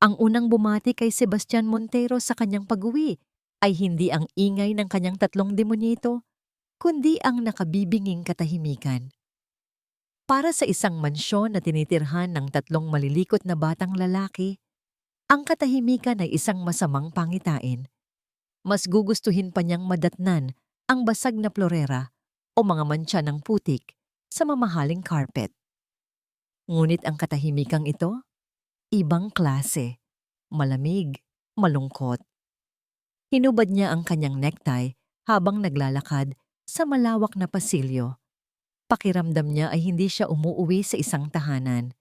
Ang unang bumati kay Sebastian Montero sa kanyang pag-uwi ay hindi ang ingay ng kanyang tatlong demonito, kundi ang nakabibinging katahimikan. Para sa isang mansyon na tinitirhan ng tatlong malilikot na batang lalaki, ang katahimikan ay isang masamang pangitain. Mas gugustuhin pa niyang madatnan ang basag na florera o mga mantsa ng putik sa mamahaling carpet. Ngunit ang katahimikang ito, ibang klase, malamig, malungkot. Hinubad niya ang kanyang necktie habang naglalakad sa malawak na pasilyo. Pakiramdam niya ay hindi siya umuuwi sa isang tahanan,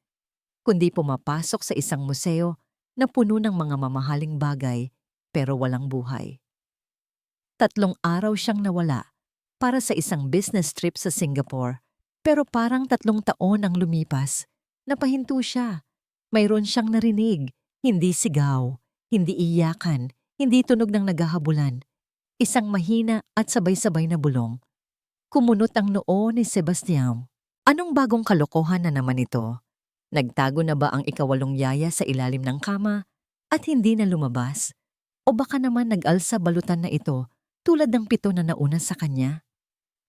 kundi pumapasok sa isang museo na puno ng mga mamahaling bagay pero walang buhay. 3 araw siyang nawala para sa isang business trip sa Singapore, pero parang 3 taon ang lumipas. Napahinto siya. Mayroon siyang narinig, hindi sigaw, hindi iyakan, hindi tunog ng naghahabulan. Isang mahina at sabay-sabay na bulong. Kumunot ang noo ni Sebastian. Anong bagong kalokohan na naman ito? Nagtago na ba ang ikawalong yaya sa ilalim ng kama at hindi na lumabas? O baka naman nag-alsa balutan na ito tulad ng 7 na nauna sa kanya?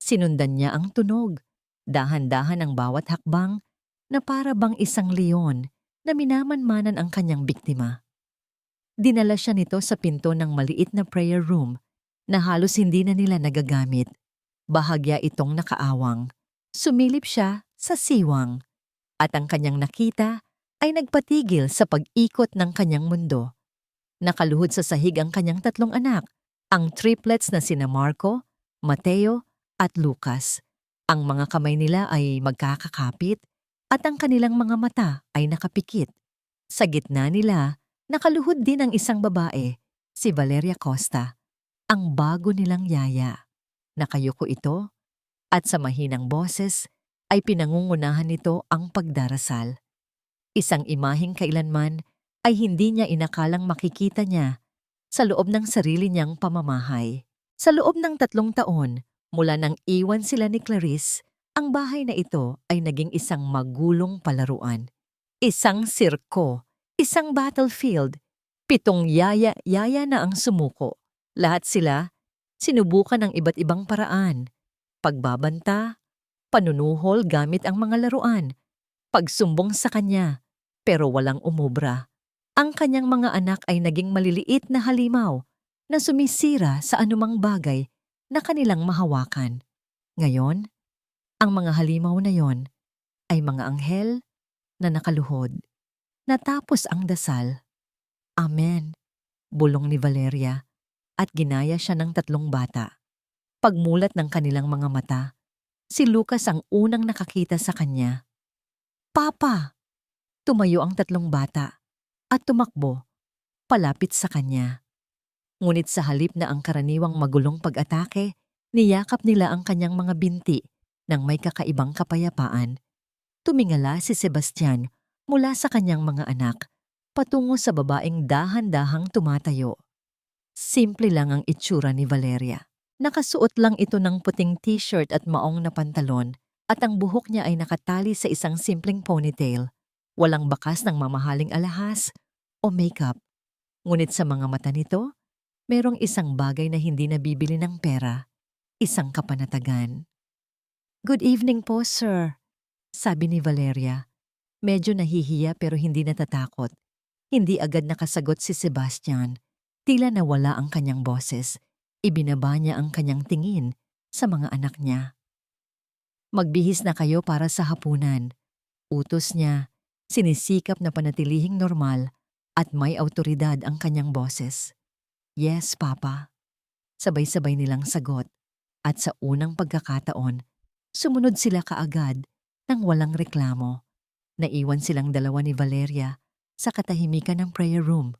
Sinundan niya ang tunog. Dahan-dahan ang bawat hakbang na para bang isang leon na minamanmanan ang kanyang biktima. Dinala siya nito sa pinto ng maliit na prayer room na halos hindi na nila nagagamit. Bahagya itong nakaawang. Sumilip siya sa siwang at ang kanyang nakita ay nagpatigil sa pag-ikot ng kanyang mundo. Nakaluhod sa sahig ang kanyang 3 anak, ang triplets na sina Marco, Mateo at Lucas. Ang mga kamay nila ay magkakakapit at ang kanilang mga mata ay nakapikit. Sa gitna nila, nakaluhod din ang isang babae, si Valeria Costa, ang bago nilang yaya. Nakayuko ito at sa mahinang boses ay pinangungunahan nito ang pagdarasal. Isang imaheng kailanman ay hindi niya inakalang makikita niya sa loob ng sarili niyang pamamahay. Sa loob ng 3 taon, mula nang iwan sila ni Clarice, ang bahay na ito ay naging isang magulong palaruan. Isang sirko, isang battlefield, 7 yaya na ang sumuko. Lahat sila sinubukan ng iba't ibang paraan. Pagbabanta, panunuhol gamit ang mga laruan, pagsumbong sa kanya, pero walang umubra. Ang kanyang mga anak ay naging maliliit na halimaw na sumisira sa anumang bagay na kanilang mahawakan. Ngayon, ang mga halimaw na yon ay mga anghel na nakaluhod. Natapos ang dasal. Amen, bulong ni Valeria at ginaya siya ng 3 bata. Pagmulat ng kanilang mga mata, si Lucas ang unang nakakita sa kanya. Papa! Tumayo ang 3 bata at tumakbo palapit sa kanya. Ngunit sa halip na ang karaniwang magulong pag-atake, niyakap nila ang kanyang mga binti ng may kakaibang kapayapaan. Tumingala si Sebastian mula sa kanyang mga anak patungo sa babaeng dahan-dahang tumatayo. Simple lang ang itsura ni Valeria. Nakasuot lang ito ng puting t-shirt at maong na pantalon at ang buhok niya ay nakatali sa isang simpleng ponytail. Walang bakas ng mamahaling alahas o makeup. Ngunit sa mga mata nito, merong isang bagay na hindi nabibili ng pera, isang kapanatagan. Good evening po, sir, sabi ni Valeria. Medyo nahihiya pero hindi natatakot. Hindi agad nakasagot si Sebastian. Tila nawala ang kanyang boses. Ibinaba niya ang kanyang tingin sa mga anak niya. Magbihis na kayo para sa hapunan. Utos niya, sinisikap na panatilihing normal at may awtoridad ang kanyang boses. Yes, Papa. Sabay-sabay nilang sagot at sa unang pagkakataon, sumunod sila kaagad nang walang reklamo. Naiwan silang dalawa ni Valeria sa katahimikan ng prayer room.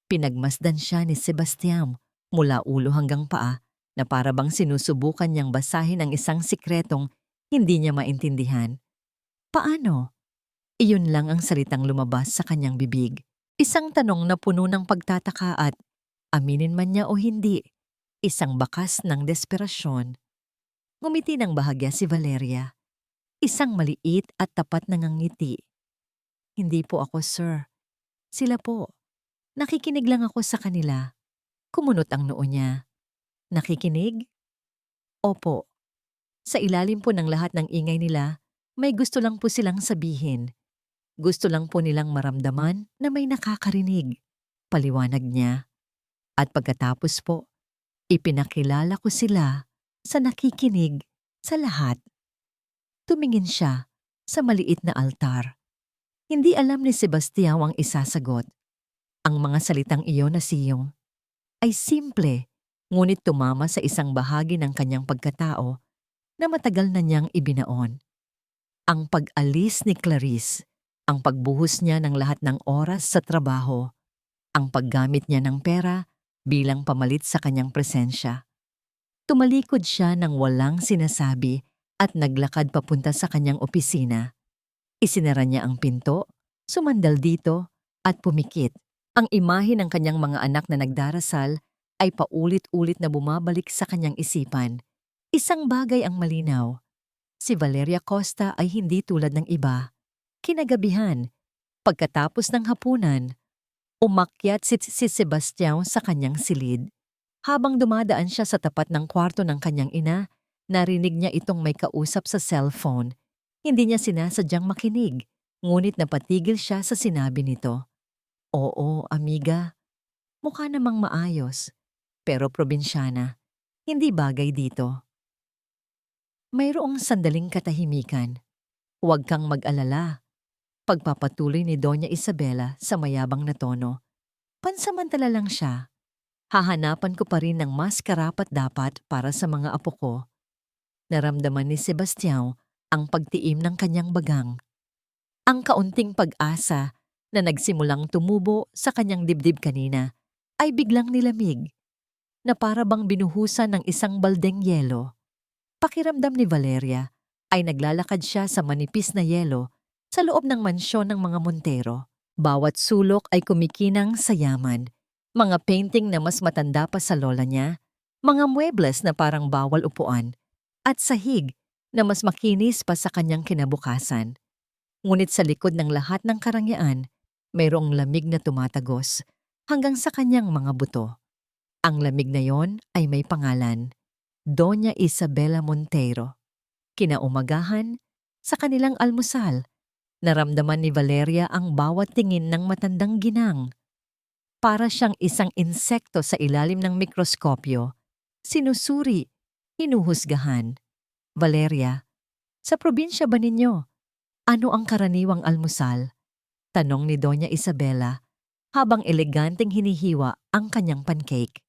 Pinagmasdan siya ni Sebastian mula ulo hanggang paa na para bang sinusubukan niyang basahin ang isang sikretong hindi niya maintindihan. Paano? Iyon lang ang salitang lumabas sa kanyang bibig. Isang tanong na puno ng pagtataka at, aminin man niya o hindi, isang bakas ng desperasyon. Ngumiti ng bahagya si Valeria. Isang maliit at tapat na ngiti. Hindi po ako, sir. Sila po. Nakikinig lang ako sa kanila. Kumunot ang noo niya. Nakikinig? Opo. Sa ilalim po ng lahat ng ingay nila, may gusto lang po silang sabihin. Gusto lang po nilang maramdaman na may nakakarinig. Paliwanag niya. At pagkatapos po, ipinakilala ko sila sa nakikinig sa lahat. Tumingin siya sa maliit na altar. Hindi alam ni Sebastiao ang isasagot. Ang mga salitang iyon na siyong ay simple, ngunit tumama sa isang bahagi ng kanyang pagkatao na matagal na niyang ibinaon. Ang pag-alis ni Clarice, ang pagbuhos niya ng lahat ng oras sa trabaho, ang paggamit niya ng pera bilang pamalit sa kanyang presensya. Tumalikod siya ng walang sinasabi at naglakad papunta sa kanyang opisina. Isinara niya ang pinto, sumandal dito at pumikit. Ang imahe ng kanyang mga anak na nagdarasal ay paulit-ulit na bumabalik sa kanyang isipan. Isang bagay ang malinaw. Si Valeria Costa ay hindi tulad ng iba. Kinagabihan, pagkatapos ng hapunan, umakyat si Sebastiao sa kanyang silid. Habang dumadaan siya sa tapat ng kwarto ng kanyang ina, narinig niya itong may kausap sa cellphone. Hindi niya sinasadyang makinig, ngunit napatigil siya sa sinabi nito. Oo, amiga. Mukha namang maayos, pero probinsyana. Hindi bagay dito. Mayroong sandaling katahimikan. Huwag kang mag-alala. Pagpapatuloy ni Doña Isabela sa mayabang na tono. Pansamantala lang siya. Hahanapan ko pa rin ng mas karapat-dapat para sa mga apo ko. Naramdaman ni Sebastiao ang pagtiim ng kanyang bagang. Ang kaunting pag-asa na nagsimulang tumubo sa kanyang dibdib kanina ay biglang nilamig, na para bang binuhusan ng isang baldeng yelo. Pakiramdam ni Valeria ay naglalakad siya sa manipis na yelo sa loob ng mansyon ng mga Montero. Bawat sulok ay kumikinang sa yaman, mga painting na mas matanda pa sa lola niya, mga muebles na parang bawal upuan, at sahig na mas makinis pa sa kanyang kinabukasan. Ngunit sa likod ng lahat ng karangyaan, mayroong lamig na tumatagos hanggang sa kanyang mga buto. Ang lamig na yon ay may pangalan, Doña Isabela Montero. Kinaumagahan, sa kanilang almusal, naramdaman ni Valeria ang bawat tingin ng matandang ginang. Para siyang isang insekto sa ilalim ng mikroskopyo, sinusuri, hinuhusgahan. Valeria, sa probinsya ba ninyo? Ano ang karaniwang almusal? Tanong ni Doña Isabela habang eleganteng hinihiwa ang kanyang pancake.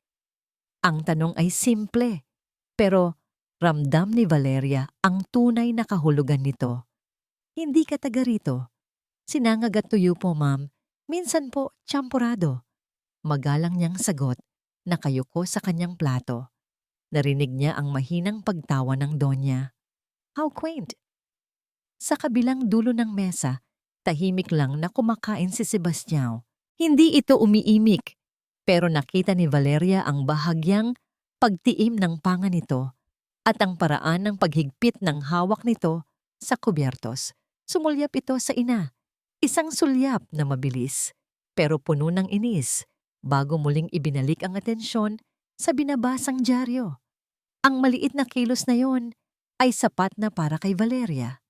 Ang tanong ay simple, pero ramdam ni Valeria ang tunay na kahulugan nito. Hindi ka taga rito. Sinangag at tuyo po, ma'am. Minsan po, tsampurado. Magalang niyang sagot, nakayuko sa kanyang plato. Narinig niya ang mahinang pagtawa ng Donya. How quaint! Sa kabilang dulo ng mesa, tahimik lang na kumakain si Sebastiao. Hindi ito umiimik, pero nakita ni Valeria ang bahagyang pagtiim ng panga nito at ang paraan ng paghigpit ng hawak nito sa kubyertos. Sumulyap ito sa ina, isang sulyap na mabilis, pero puno ng inis, bago muling ibinalik ang atensyon sa binabasang dyaryo. Ang maliit na kilos na yon ay sapat na para kay Valeria.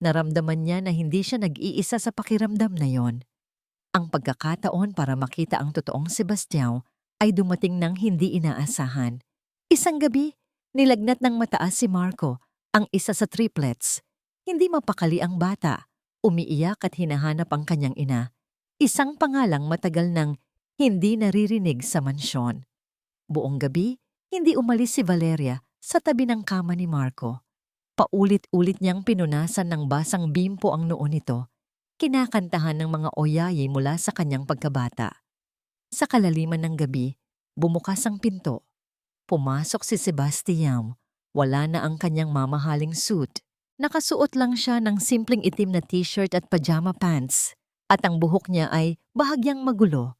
Naramdaman niya na hindi siya nag-iisa sa pakiramdam na yon. Ang pagkakataon para makita ang totoong Sebastiao ay dumating ng hindi inaasahan. Isang gabi, nilagnat ng mataas si Marco, ang isa sa triplets. Hindi mapakali ang bata, umiiyak at hinahanap ang kanyang ina. Isang pangalang matagal nang hindi naririnig sa mansyon. Buong gabi, hindi umalis si Valeria sa tabi ng kama ni Marco. Paulit-ulit niyang pinunasan ng basang bimpo ang noo nito, kinakantahan ng mga oyayi mula sa kanyang pagkabata. Sa kalaliman ng gabi, bumukas ang pinto. Pumasok si Sebastiao, wala na ang kanyang mamahaling suit. Nakasuot lang siya ng simpleng itim na t-shirt at pajama pants, at ang buhok niya ay bahagyang magulo.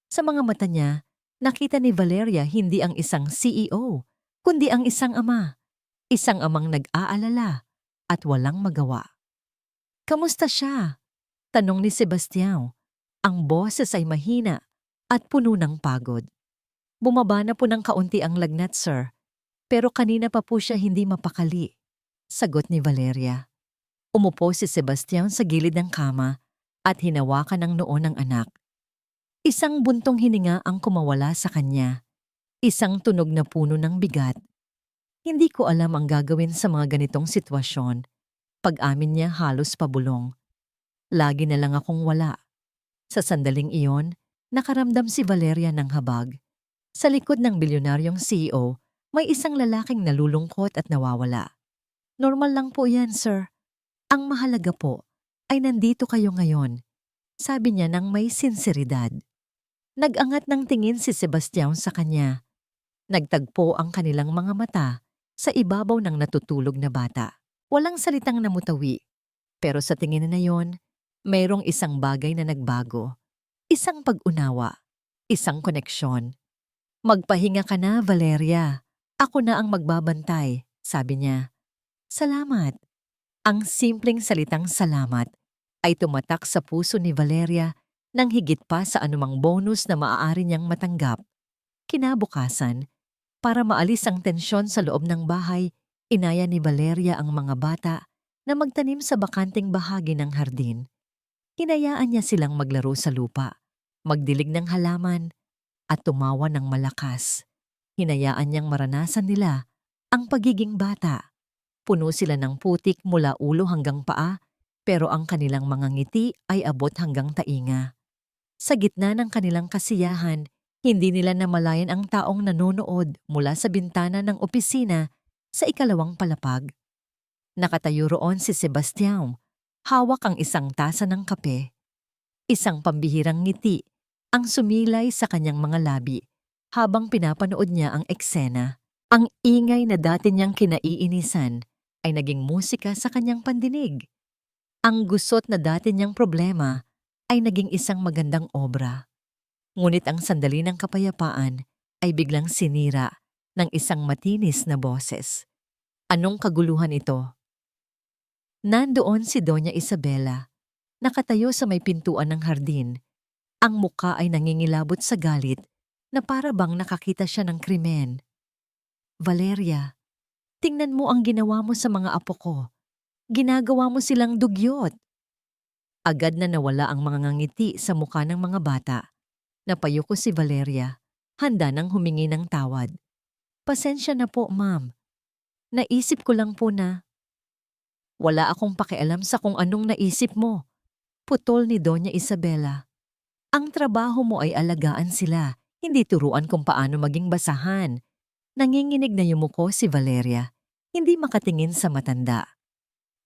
Sa mga mata niya, nakita ni Valeria hindi ang isang CEO, kundi ang isang ama. Isang amang nag-aalala at walang magawa. Kamusta siya? Tanong ni Sebastiao. Ang boses ay mahina at puno ng pagod. Bumaba na po ng kaunti ang lagnat, sir. Pero kanina pa po siya hindi mapakali. Sagot ni Valeria. Umupo si Sebastian sa gilid ng kama at hinawakan ng noo ng anak. Isang buntong hininga ang kumawala sa kanya. Isang tunog na puno ng bigat. Hindi ko alam ang gagawin sa mga ganitong sitwasyon. Pag-amin niya halos pabulong. Lagi na lang akong wala. Sa sandaling iyon, nakaramdam si Valeria ng habag. Sa likod ng bilyonaryong CEO, may isang lalaking nalulungkot at nawawala. Normal lang po yan, sir. Ang mahalaga po ay nandito kayo ngayon, sabi niya nang may sinseridad. Nag-angat ng tingin si Sebastian sa kanya. Nagtagpo ang kanilang mga mata sa ibabaw ng natutulog na bata. Walang salitang namutawi, pero sa tingin na yon, mayroong isang bagay na nagbago. Isang pag-unawa, isang koneksyon. Magpahinga ka na, Valeria. Ako na ang magbabantay, sabi niya. Salamat. Ang simpleng salitang salamat ay tumatak sa puso ni Valeria nang higit pa sa anumang bonus na maaari niyang matanggap. Kinabukasan, para maalis ang tensyon sa loob ng bahay, inaya ni Valeria ang mga bata na magtanim sa bakanting bahagi ng hardin. Hinayaan niya silang maglaro sa lupa, magdilig ng halaman, at tumawa ng malakas. Hinayaan niyang maranasan nila ang pagiging bata. Puno sila ng putik mula ulo hanggang paa, pero ang kanilang mga ngiti ay abot hanggang tainga. Sa gitna ng kanilang kasiyahan, hindi nila namalayan ang taong nanonood mula sa bintana ng opisina sa ikalawang palapag. Nakatayo roon si Sebastian, hawak ang isang tasa ng kape. Isang pambihirang ngiti ang sumilay sa kanyang mga labi habang pinapanood niya ang eksena. Ang ingay na dati niyang kinaiinisan ay naging musika sa kanyang pandinig. Ang gusot na dati niyang problema ay naging isang magandang obra. Ngunit ang sandali ng kapayapaan ay biglang sinira ng isang matinis na boses. Anong kaguluhan ito? Nandoon si Doña Isabela, nakatayo sa may pintuan ng hardin. Ang muka ay nangingilabot sa galit na para bang nakakita siya ng krimen. Valeria, tingnan mo ang ginawa mo sa mga apo ko. Ginagawa mo silang dugyot. Agad na nawala ang mga ngiti sa mukha ng mga bata. Napayuko si Valeria, handa nang humingi ng tawad. Pasensya na po, ma'am. Naisip ko lang po na... Wala akong pakialam sa kung anong naisip mo. Putol ni Doña Isabela. Ang trabaho mo ay alagaan sila, hindi turuan kung paano maging basahan. Nanginginig na yumuko si Valeria, hindi makatingin sa matanda.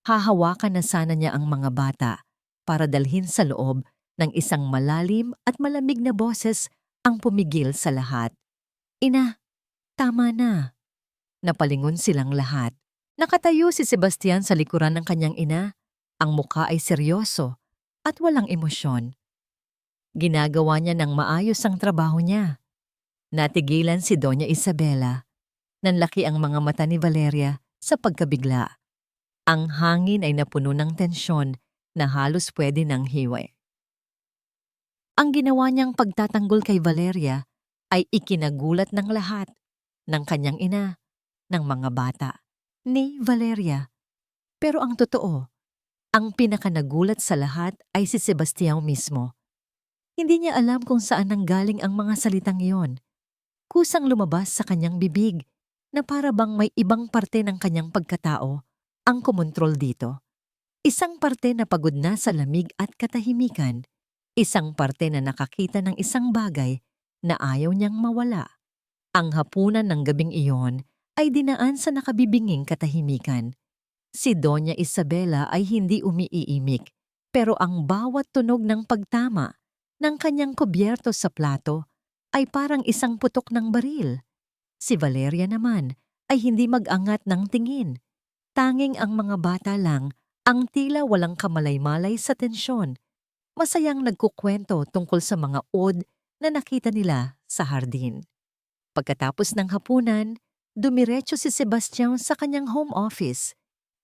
Hahawakan na sana niya ang mga bata para dalhin sa loob ng isang malalim at malamig na boses ang pumigil sa lahat. Ina, tama na. Napalingon silang lahat. Nakatayo si Sebastian sa likuran ng kanyang ina. Ang mukha ay seryoso at walang emosyon. Ginagawa niya ng maayos ang trabaho niya. Natigilan si Doña Isabela. Nanlaki ang mga mata ni Valeria sa pagkabigla. Ang hangin ay napuno ng tensyon na halos pwede nang hiwa. Ang ginawa niyang pagtatanggol kay Valeria ay ikinagulat ng lahat, ng kanyang ina, ng mga bata, ni Valeria. Pero ang totoo, ang pinakanagulat sa lahat ay si Sebastian mismo. Hindi niya alam kung saan nanggaling ang mga salitang iyon. Kusang lumabas sa kanyang bibig na para bang may ibang parte ng kanyang pagkatao ang kumontrol dito. Isang parte na pagod na sa lamig at katahimikan. Isang parte na nakakita ng isang bagay na ayaw niyang mawala. Ang hapunan ng gabing iyon ay dinaan sa nakabibinging katahimikan. Si Doña Isabela ay hindi umiiimik, pero ang bawat tunog ng pagtama ng kanyang kubyerto sa plato ay parang isang putok ng baril. Si Valeria naman ay hindi mag-angat ng tingin. Tanging ang mga bata lang ang tila walang kamalay-malay sa tensyon. Masayang nagkukwento tungkol sa mga od na nakita nila sa hardin. Pagkatapos ng hapunan, dumiretso si Sebastian sa kanyang home office.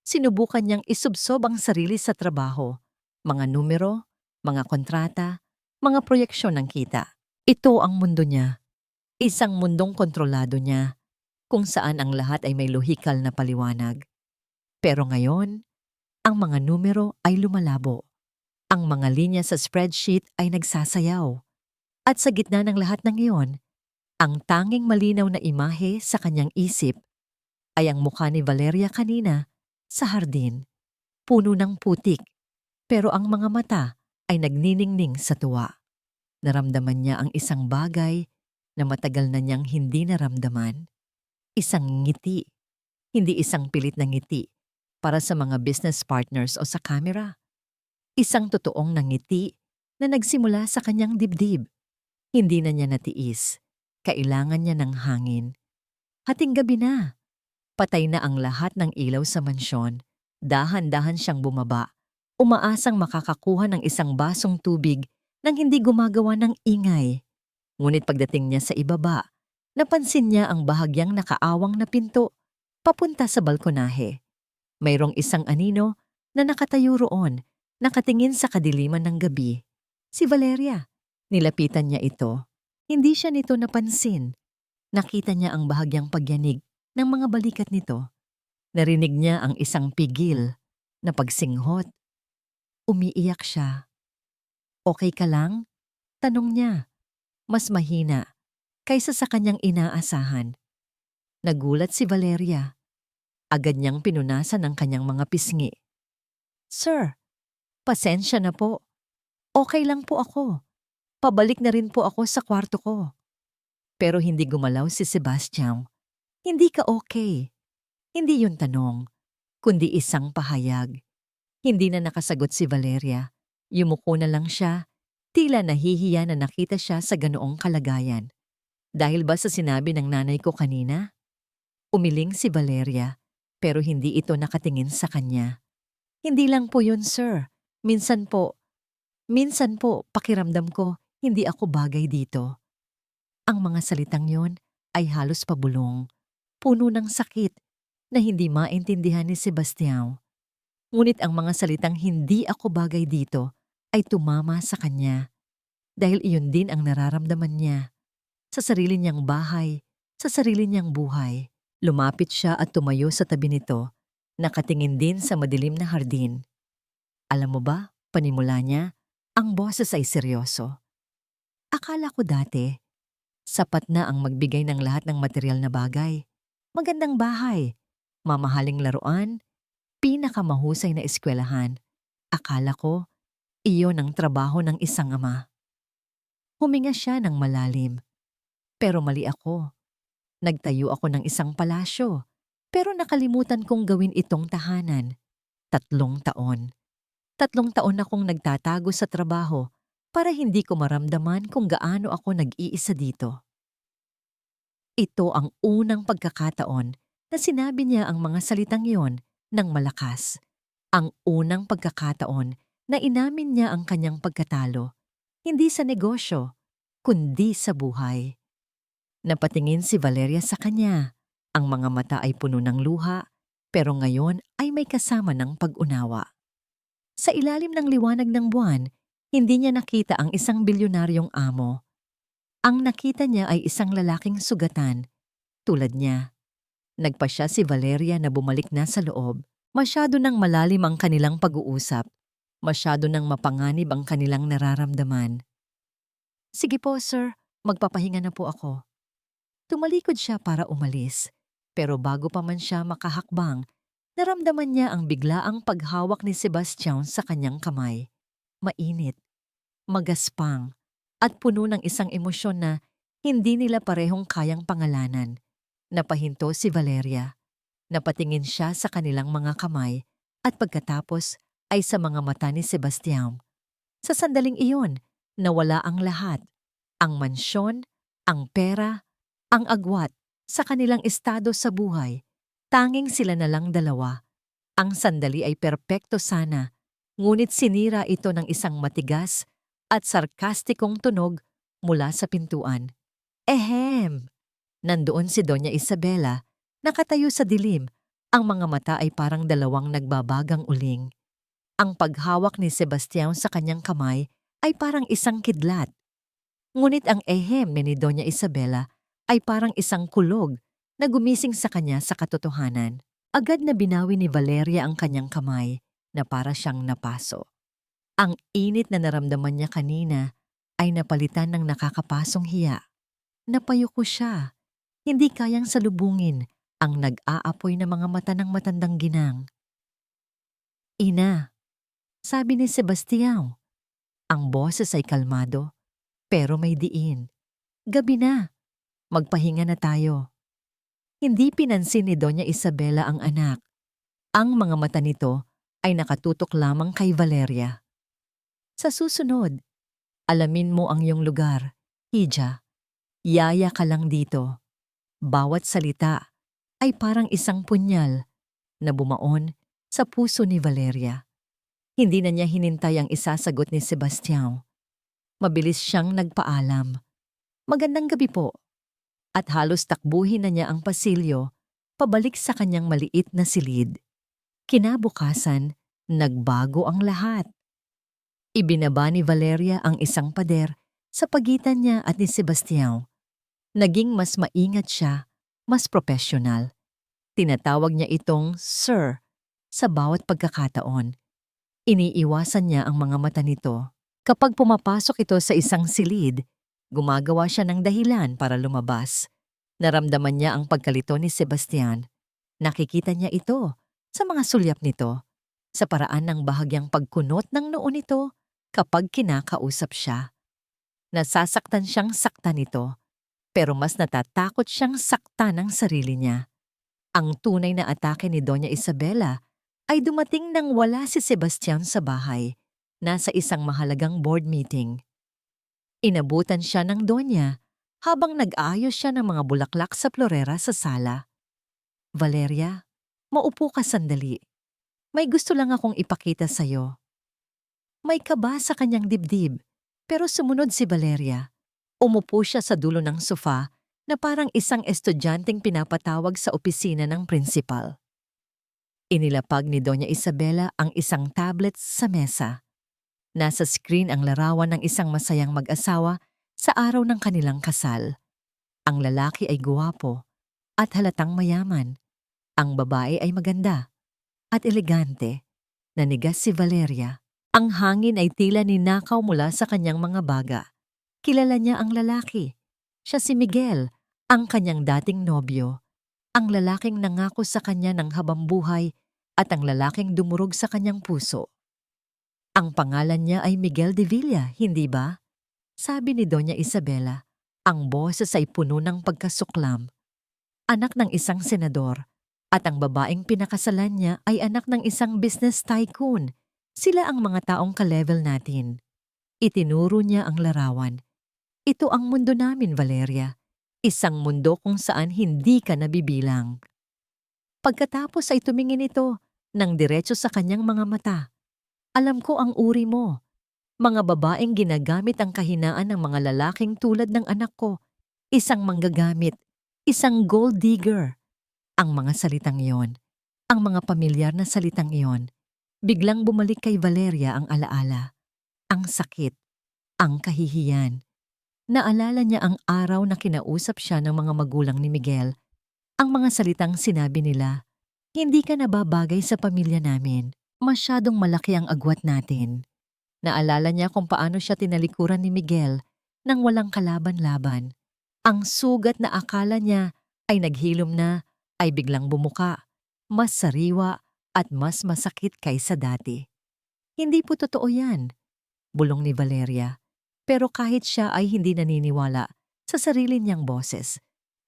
Sinubukan niyang isubsob ang sarili sa trabaho, mga numero, mga kontrata, mga proyeksyon ng kita. Ito ang mundo niya, isang mundong kontrolado niya, kung saan ang lahat ay may lohikal na paliwanag. Pero ngayon, ang mga numero ay lumalabo. Ang mga linya sa spreadsheet ay nagsasayaw. At sa gitna ng lahat ng iyon, ang tanging malinaw na imahe sa kanyang isip ay ang mukha ni Valeria kanina sa hardin, puno ng putik, pero ang mga mata ay nagniningning sa tuwa. Naramdaman niya ang isang bagay na matagal na niyang hindi naramdaman. Isang ngiti, hindi isang pilit na ngiti para sa mga business partners o sa camera. Isang totoong nangiti na nagsimula sa kanyang dibdib. Hindi na niya natiis. Kailangan niya ng hangin. Hating gabi na. Patay na ang lahat ng ilaw sa mansyon. Dahan-dahan siyang bumaba. Umaasang makakakuha ng isang basong tubig nang hindi gumagawa ng ingay. Ngunit pagdating niya sa ibaba, napansin niya ang bahagyang nakaawang na pinto papunta sa balkonahe. Mayroong isang anino na nakatayo roon, nakatingin sa kadiliman ng gabi. Si Valeria. Nilapitan niya ito. Hindi siya nito napansin. Nakita niya ang bahagyang pagyanig ng mga balikat nito. Narinig niya ang isang pigil na pagsinghot. Umiiyak siya. Okay ka lang? Tanong niya. Mas mahina kaysa sa kanyang inaasahan. Nagulat si Valeria. Agad niyang pinunasan ang kanyang mga pisngi. Sir, pasensya na po. Okay lang po ako. Pabalik na rin po ako sa kwarto ko. Pero hindi gumalaw si Sebastian. Hindi ka okay. Hindi yun tanong, kundi isang pahayag. Hindi na nakasagot si Valeria. Yumuko na lang siya, tila nahihiya na nakita siya sa ganoong kalagayan. Dahil ba sa sinabi ng nanay ko kanina? Umiling si Valeria, pero hindi ito nakatingin sa kanya. Hindi lang po yun, sir. Minsan po, pakiramdam ko, hindi ako bagay dito. Ang mga salitang yon ay halos pabulong, puno ng sakit na hindi maintindihan ni Sebastian. Ngunit ang mga salitang hindi ako bagay dito ay tumama sa kanya dahil iyon din ang nararamdaman niya. Sa sarili niyang bahay, sa sarili niyang buhay. Lumapit siya at tumayo sa tabi nito, nakatingin din sa madilim na hardin. Alam mo ba, panimula niya, ang boses ay seryoso. Akala ko dati, sapat na ang magbigay ng lahat ng material na bagay. Magandang bahay, mamahaling laruan, pinakamahusay na eskwelahan. Akala ko, iyon ang trabaho ng isang ama. Huminga siya ng malalim. Pero mali ako. Nagtayo ako ng isang palasyo, pero nakalimutan kong gawin itong tahanan. 3 taon. 3 taon akong nagtatago sa trabaho para hindi ko maramdaman kung gaano ako nag-iisa dito. Ito ang unang pagkakataon na sinabi niya ang mga salitang iyon ng malakas. Ang unang pagkakataon na inamin niya ang kanyang pagkatalo, hindi sa negosyo, kundi sa buhay. Napatingin si Valeria sa kanya. Ang mga mata ay puno ng luha, pero ngayon ay may kasama ng pag-unawa. Sa ilalim ng liwanag ng buwan, hindi niya nakita ang isang bilyonaryong amo. Ang nakita niya ay isang lalaking sugatan, tulad niya. Nagpasya si Valeria na bumalik na sa loob. Masyado nang malalim ang kanilang pag-uusap. Masyado nang mapanganib ang kanilang nararamdaman. Sige po, sir. Magpapahinga na po ako. Tumalikod siya para umalis, pero bago pa man siya makahakbang, naramdaman niya ang biglaang paghawak ni Sebastian sa kanyang kamay. Mainit, magaspang, at puno ng isang emosyon na hindi nila parehong kayang pangalanan. Napahinto si Valeria. Napatingin siya sa kanilang mga kamay at pagkatapos ay sa mga mata ni Sebastian. Sa sandaling iyon, nawala ang lahat. Ang mansyon, ang pera, ang agwat sa kanilang estado sa buhay. Tanging sila na lang dalawa. Ang sandali ay perpekto sana, ngunit sinira ito ng isang matigas at sarkastikong tunog mula sa pintuan. Ehem! Nandoon si Doña Isabela, nakatayo sa dilim. Ang mga mata ay parang dalawang nagbabagang uling. Ang paghawak ni Sebastian sa kanyang kamay ay parang isang kidlat. Ngunit ang ehem ni Doña Isabela ay parang isang kulog na gumising sa kanya sa katotohanan. Agad na binawi ni Valeria ang kanyang kamay na para siyang napaso. Ang init na naramdaman niya kanina ay napalitan ng nakakapasong hiya. Napayuko siya, hindi kayang salubungin ang nag-aapoy na mga mata ng matandang ginang. "Ina," sabi ni Sebastião. Ang boses ay kalmado, pero may diin. "Gabi na, magpahinga na tayo." Hindi pinansin ni Doña Isabela ang anak. Ang mga mata nito ay nakatutok lamang kay Valeria. "Sa susunod, alamin mo ang iyong lugar, Hija. Yaya ka lang dito." Bawat salita ay parang isang punyal na bumaon sa puso ni Valeria. Hindi na niya hinintay ang isasagot ni Sebastião. Mabilis siyang nagpaalam. "Magandang gabi po." At halos takbuhin na niya ang pasilyo pabalik sa kanyang maliit na silid. Kinabukasan, nagbago ang lahat. Ibinaba ni Valeria ang isang pader sa pagitan niya at ni Sebastião. Naging mas maingat siya, mas profesional. Tinatawag niya itong Sir sa bawat pagkakataon. Iniiwasan niya ang mga mata nito. Kapag pumapasok ito sa isang silid, gumagawa siya ng dahilan para lumabas. Naramdaman niya ang pagkalito ni Sebastián. Nakikita niya ito sa mga sulyap nito, sa paraan ng bahagyang pagkunot ng noo nito kapag kinakausap siya. Nasasaktan siyang saktan nito, pero mas natatakot siyang saktan ng sarili niya. Ang tunay na atake ni Doña Isabela ay dumating nang wala si Sebastián sa bahay, nasa isang mahalagang board meeting. Inabutan siya ng Donya habang nag-aayos siya ng mga bulaklak sa florera sa sala. "Valeria, maupo ka sandali. May gusto lang akong ipakita sa'yo." May kaba sa kanyang dibdib, pero sumunod si Valeria. Umupo siya sa dulo ng sofa na parang isang estudyanteng pinapatawag sa opisina ng principal. Inilapag ni Doña Isabela ang isang tablet sa mesa. Nasa screen ang larawan ng isang masayang mag-asawa sa araw ng kanilang kasal. Ang lalaki ay guwapo at halatang mayaman. Ang babae ay maganda at elegante. Nanigas si Valeria. Ang hangin ay tila ninakaw mula sa kanyang mga baga. Kilala niya ang lalaki. Siya si Miguel, ang kanyang dating nobyo. Ang lalaking nangako sa kanya ng habambuhay at ang lalaking dumurog sa kanyang puso. "Ang pangalan niya ay Miguel de Villa, hindi ba?" sabi ni Doña Isabela. Ang boses ay puno ng pagkasuklam. Anak ng isang senador, at ang babaeng pinakasalan niya ay anak ng isang business tycoon. Sila ang mga taong ka-level natin. Itinuro niya ang larawan. "Ito ang mundo namin, Valeria. Isang mundo kung saan hindi ka nabibilang." Pagkatapos ay tumingin ito ng diretso sa kanyang mga mata. "Alam ko ang uri mo. Mga babaeng ginagamit ang kahinaan ng mga lalaking tulad ng anak ko. Isang manggagamit, isang gold digger." Ang mga salitang iyon, ang mga pamilyar na salitang iyon, biglang bumalik kay Valeria ang alaala. Ang sakit, ang kahihiyan. Naalala niya ang araw na kinausap siya ng mga magulang ni Miguel. Ang mga salitang sinabi nila, "Hindi ka nababagay sa pamilya namin. Masyadong malaki ang agwat natin." Naalala niya kung paano siya tinalikuran ni Miguel nang walang kalaban-laban. Ang sugat na akala niya ay naghilom na ay biglang bumuka, mas sariwa at mas masakit kaysa dati. "Hindi po totoo yan," bulong ni Valeria. Pero kahit siya ay hindi naniniwala sa sarili niyang boses,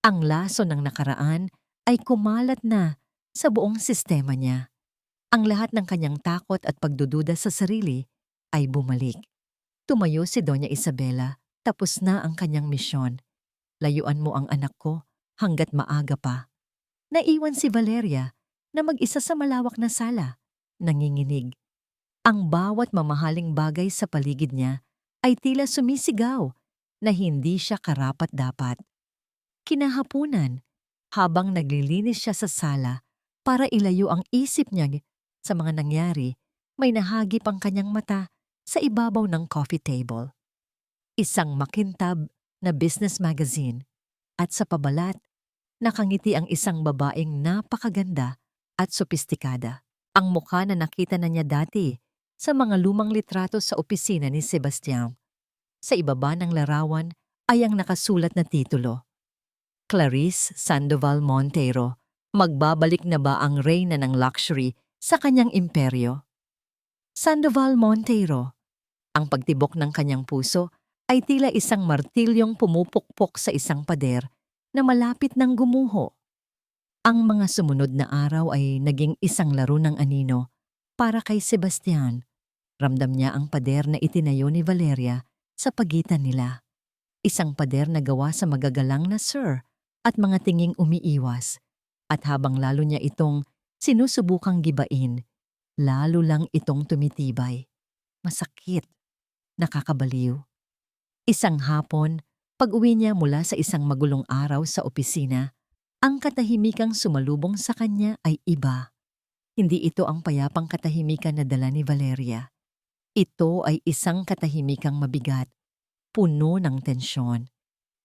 ang laso ng nakaraan ay kumalat na sa buong sistema niya. Ang lahat ng kanyang takot at pagdududa sa sarili ay bumalik. Tumayo si Doña Isabela. Tapos na ang kanyang misyon. "Layuan mo ang anak ko hanggat maaga pa." Naiwan si Valeria na mag-isa sa malawak na sala, nanginginig. Ang bawat mamahaling bagay sa paligid niya ay tila sumisigaw na hindi siya karapat-dapat. Kinahapunan, habang naglilinis siya sa sala para ilayo ang isip niya sa mga nangyari, may nahagip ang kanyang mata sa ibabaw ng coffee table. isang makintab na business magazine, at sa pabalat, nakangiti ang isang babaeng napakaganda at sopistikada. Ang mukha na nakita na niya dati sa mga lumang litrato sa opisina ni Sebastian. Sa ibaba ng larawan ay ang nakasulat na titulo, Clarice Sandoval Monteiro, magbabalik na ba ang reyna ng luxury sa kanyang imperyo? Sandoval Monteiro, ang pagtibok ng kanyang puso ay tila isang martilyong pumupukpok sa isang pader na malapit ng gumuho. Ang mga sumunod na araw ay naging isang laro ng anino para kay Sebastian. Ramdam niya ang pader na itinayo ni Valeria sa pagitan nila. Isang pader na gawa sa magagalang na sir at mga tinging umiiwas. At habang lalo niya itong sinusubukang gibain, lalo lang itong tumitibay. Masakit, nakakabaliw. Isang hapon, pag-uwi niya mula sa isang magulong araw sa opisina, ang katahimikang sumalubong sa kanya ay iba. Hindi ito ang payapang katahimikan na dala ni Valeria. Ito ay isang katahimikang mabigat, puno ng tensyon.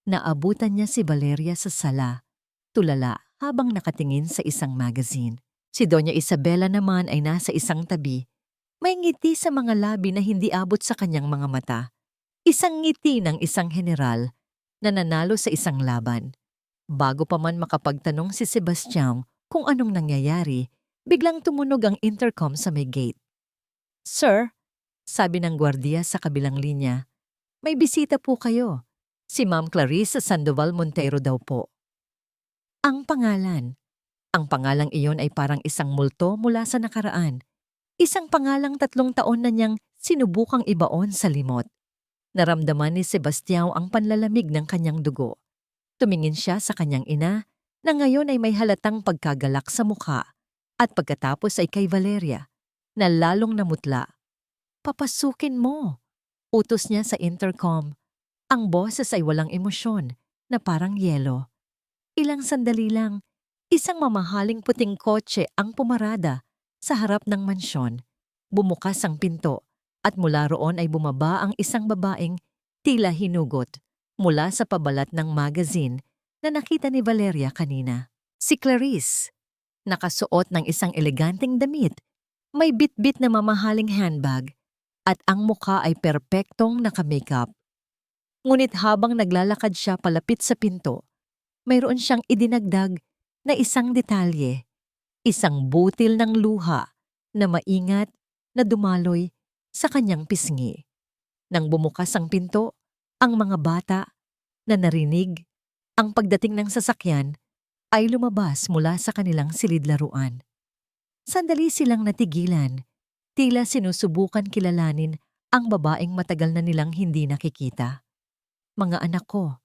Naabutan niya si Valeria sa sala, tulala habang nakatingin sa isang magazine. Si Doña Isabela naman ay nasa isang tabi, may ngiti sa mga labi na hindi abot sa kanyang mga mata. Isang ngiti ng isang general na nanalo sa isang laban. Bago pa man makapagtanong si Sebastian kung anong nangyayari, biglang tumunog ang intercom sa may gate. "Sir," sabi ng gwardiya sa kabilang linya, "may bisita po kayo. Si Ma'am Clarice Sandoval Monteiro daw po." Ang pangalan. Ang pangalang iyon ay parang isang multo mula sa nakaraan. Isang pangalang 3 taon na niyang sinubukang ibaon sa limot. Naramdaman ni Sebastian ang panlalamig ng kanyang dugo. Tumingin siya sa kanyang ina na ngayon ay may halatang pagkagalak sa mukha at pagkatapos ay kay Valeria na lalong namutla. "Papasukin mo," utos niya sa intercom. Ang boses ay walang emosyon na parang yelo. Ilang sandali lang, isang mamahaling puting kotse ang pumarada sa harap ng mansyon. Bumukas ang pinto at mula roon ay bumaba ang isang babaeng tila hinugot mula sa pabalat ng magazine na nakita ni Valeria kanina. Si Clarice, nakasuot ng isang eleganteng damit, may bitbit na mamahaling handbag at ang mukha ay perpektong naka-makeup. Ngunit habang naglalakad siya palapit sa pinto, mayroon siyang idinagdag na isang detalye, isang butil ng luha na maingat na dumaloy sa kanyang pisngi. Nang bumukas ang pinto, ang mga bata na narinig ang pagdating ng sasakyan ay lumabas mula sa kanilang silid-laruan. Sandali silang natigilan, tila sinusubukan kilalanin ang babaeng matagal na nilang hindi nakikita. "Mga anak ko,"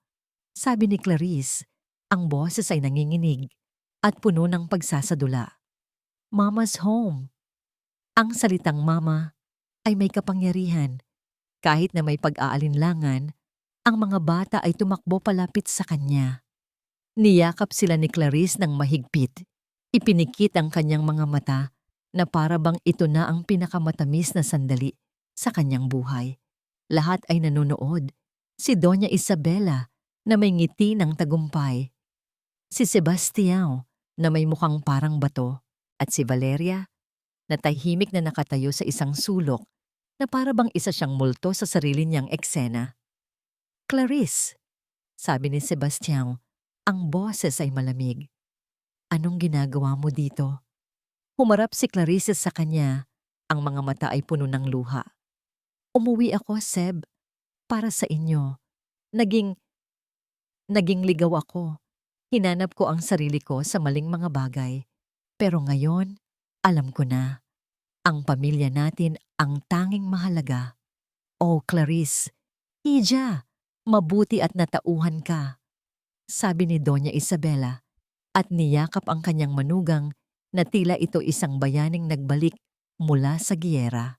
sabi ni Clarice, ang boses ay nanginginig at puno ng pagsasadula. "Mama's home." Ang salitang mama ay may kapangyarihan. Kahit na may pag-aalinlangan, ang mga bata ay tumakbo palapit sa kanya. Niyakap sila ni Clarice ng mahigpit. Ipinikit ang kanyang mga mata na para bang ito na ang pinakamatamis na sandali sa kanyang buhay. Lahat ay nanonood. Si Doña Isabela na may ngiti ng tagumpay. Si Sebastian na may mukhang parang bato. At si Valeria na tahimik na nakatayo sa isang sulok na para bang isa siyang multo sa sarili niyang eksena. "Clarice," sabi ni Sebastian, ang boses ay malamig. "Anong ginagawa mo dito?" Humarap si Clarice sa kanya, ang mga mata ay puno ng luha. "Umuwi ako, Seb, para sa inyo. Naging ligaw ako. Hinanap ko ang sarili ko sa maling mga bagay. Pero ngayon, alam ko na. Ang pamilya natin ang tanging mahalaga. Oh, Clarice, Hija, mabuti at natauhan ka," sabi ni Doña Isabela at niyakap ang kanyang manugang na tila ito isang bayaning nagbalik mula sa giyera.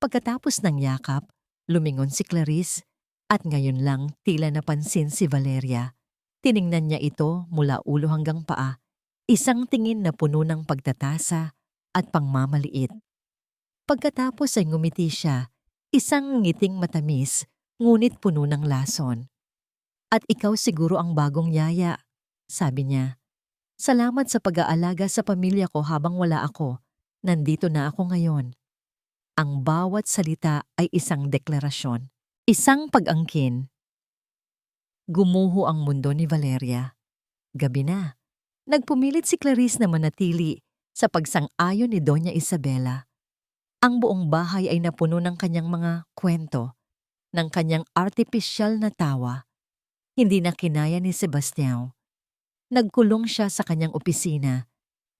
Pagkatapos ng yakap, lumingon si Clarice at ngayon lang tila napansin si Valeria. Tiningnan niya ito mula ulo hanggang paa, isang tingin na puno ng pagtatasa at pangmamaliit. Pagkatapos ay ngumiti siya, isang ngiting matamis ngunit puno ng lason. At ikaw siguro ang bagong yaya, sabi niya. Salamat sa pag-aalaga sa pamilya ko habang wala ako. Nandito na ako ngayon. Ang bawat salita ay isang deklarasyon, isang pag-angkin. Gumuho ang mundo ni Valeria. Gabi na. Nagpumilit si Clarice na manatili sa pagsang-ayon ni Doña Isabela. Ang buong bahay ay napuno ng kanyang mga kwento, ng kanyang artipisyal na tawa. Hindi na kinaya ni Sebastião. Nagkulong siya sa kanyang opisina.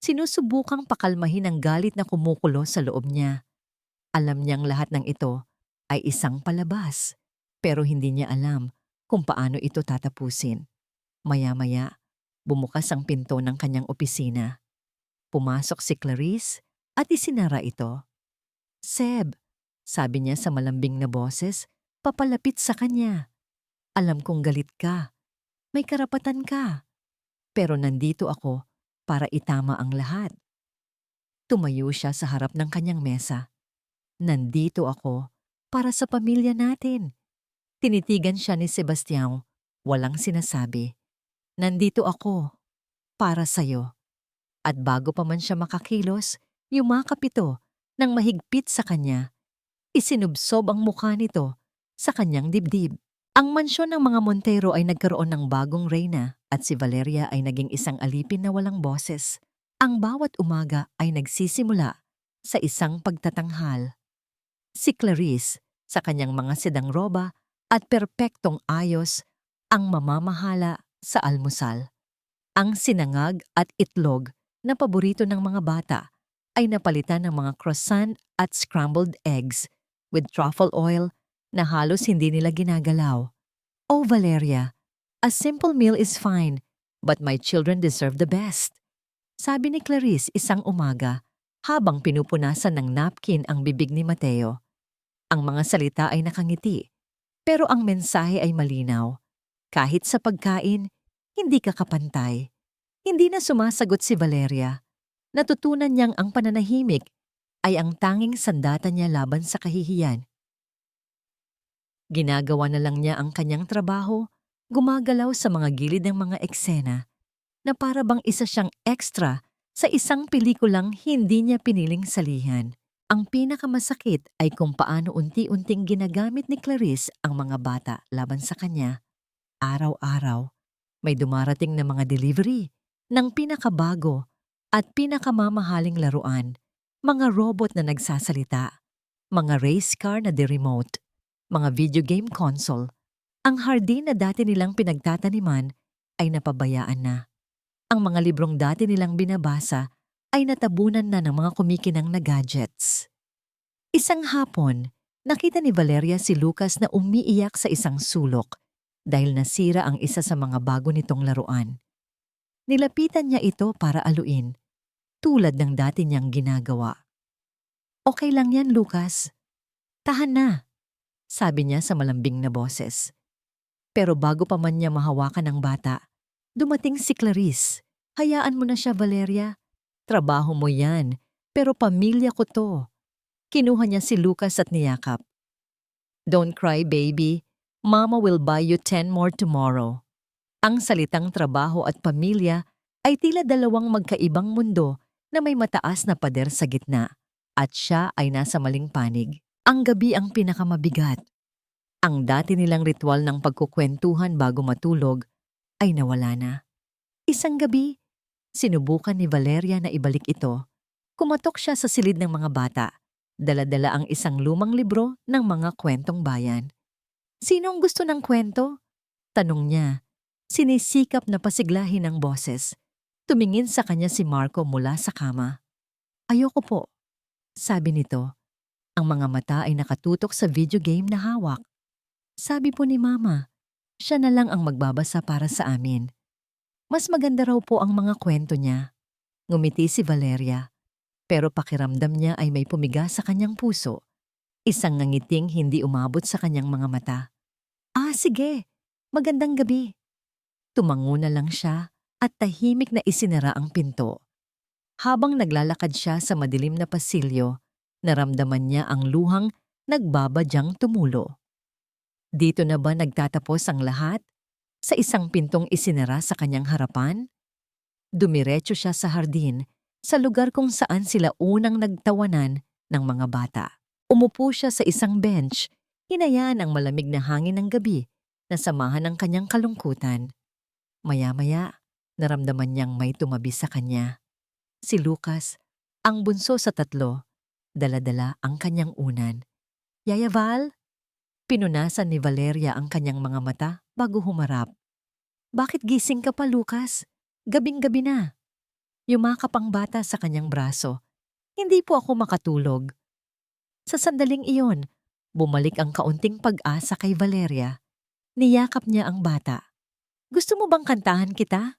Sinusubukang pakalmahin ang galit na kumukulo sa loob niya. Alam niyang lahat ng ito ay isang palabas, pero hindi niya alam kung paano ito tatapusin. Maya-maya, bumukas ang pinto ng kanyang opisina. Pumasok si Clarice at isinara ito. Seb, sabi niya sa malambing na boses, papalapit sa kanya. Alam kong galit ka. May karapatan ka. Pero nandito ako para itama ang lahat. Tumayo siya sa harap ng kanyang mesa. Nandito ako para sa pamilya natin. Tinitigan siya ni Sebastião, walang sinasabi. Nandito ako para sa'yo. At bago pa man siya makakilos, yumakap ito nang mahigpit sa kanya. Isinubsob ang mukha nito sa kanyang dibdib. Ang mansyon ng mga Montero ay nagkaroon ng bagong reyna at si Valeria ay naging isang alipin na walang boses. Ang bawat umaga ay nagsisimula sa isang pagtatanghal. Si Clarice, sa kanyang mga sedang roba at perpektong ayos, ang mamamahala sa almusal. Ang sinangag at itlog na paborito ng mga bata ay napalitan ng mga croissant at scrambled eggs with truffle oil na halos hindi nila ginagalaw. Oh Valeria, a simple meal is fine, but my children deserve the best. Sabi ni Clarice isang umaga habang pinupunasan ng napkin ang bibig ni Mateo. Ang mga salita ay nakangiti, pero ang mensahe ay malinaw. Kahit sa pagkain, hindi ka kapantay. Hindi na sumasagot si Valeria. Natutunan niyang ang pananahimik ay ang tanging sandata niya laban sa kahihiyan. Ginagawa na lang niya ang kanyang trabaho, gumagalaw sa mga gilid ng mga eksena, na para bang isa siyang extra sa isang pelikulang hindi niya piniling salihan. Ang pinakamasakit ay kung paano unti-unting ginagamit ni Clarice ang mga bata laban sa kanya. Araw-araw, may dumarating na mga delivery ng pinakabago at pinakamamahaling laruan, mga robot na nagsasalita, mga race car na de-remote, mga video game console. Ang hardin na dati nilang pinagtataniman ay napabayaan na. Ang mga librong dati nilang binabasa ay natabunan na ng mga kumikinang na gadgets. Isang hapon, nakita ni Valeria si Lucas na umiiyak sa isang sulok dahil nasira ang isa sa mga bago nitong laruan. Nilapitan niya ito para aluin, tulad ng dati niyang ginagawa. Okay lang yan, Lucas. Tahan na, sabi niya sa malambing na boses. Pero bago pa man niya mahawakan ang bata, dumating si Clarice. Hayaan mo na siya, Valeria. Trabaho mo yan, pero pamilya ko to. Kinuha niya si Lucas at niyakap. Don't cry, baby. Mama will buy you 10 more tomorrow. Ang salitang trabaho at pamilya ay tila dalawang magkaibang mundo na may mataas na pader sa gitna. At siya ay nasa maling panig. Ang gabi ang pinakamabigat. Ang dati nilang ritual ng pagkukwentuhan bago matulog ay nawala na. Isang gabi, sinubukan ni Valeria na ibalik ito. Kumatok siya sa silid ng mga bata. Dala-dala ang isang lumang libro ng mga kwentong bayan. Sinong gusto ng kwento? Tanong niya. Sinisikap na pasiglahin ang boses. Tumingin sa kanya si Marco mula sa kama. Ayoko po, sabi nito. Ang mga mata ay nakatutok sa video game na hawak. Sabi po ni Mama, siya na lang ang magbabasa para sa amin. Mas maganda raw po ang mga kwento niya. Ngumiti si Valeria, pero pakiramdam niya ay may pumiga sa kanyang puso. Isang ngangiting hindi umabot sa kanyang mga mata. Ah, sige. Magandang gabi. Tumango na lang siya at tahimik na isinara ang pinto. Habang naglalakad siya sa madilim na pasilyo, naramdaman niya ang luhang nagbabadyang tumulo. Dito na ba nagtatapos ang lahat? Sa isang pintong isinara sa kanyang harapan? Dumiretso siya sa hardin, sa lugar kung saan sila unang nagtawanan ng mga bata. Umupo siya sa isang bench, hinayaan ang malamig na hangin ng gabi na samahan ng kanyang kalungkutan. Maya-maya, naramdaman niyang may tumabi sa kanya. Si Lucas, ang bunso sa tatlo, dala-dala ang kanyang unan. Yaya Val? Pinunasan ni Valeria ang kanyang mga mata bago humarap. Bakit gising ka pa, Lucas? Gabing-gabi na. Yumakap ang bata sa kanyang braso. Hindi po ako makatulog. Sa sandaling iyon, bumalik ang kaunting pag-asa kay Valeria. Niyakap niya ang bata. Gusto mo bang kantahan kita?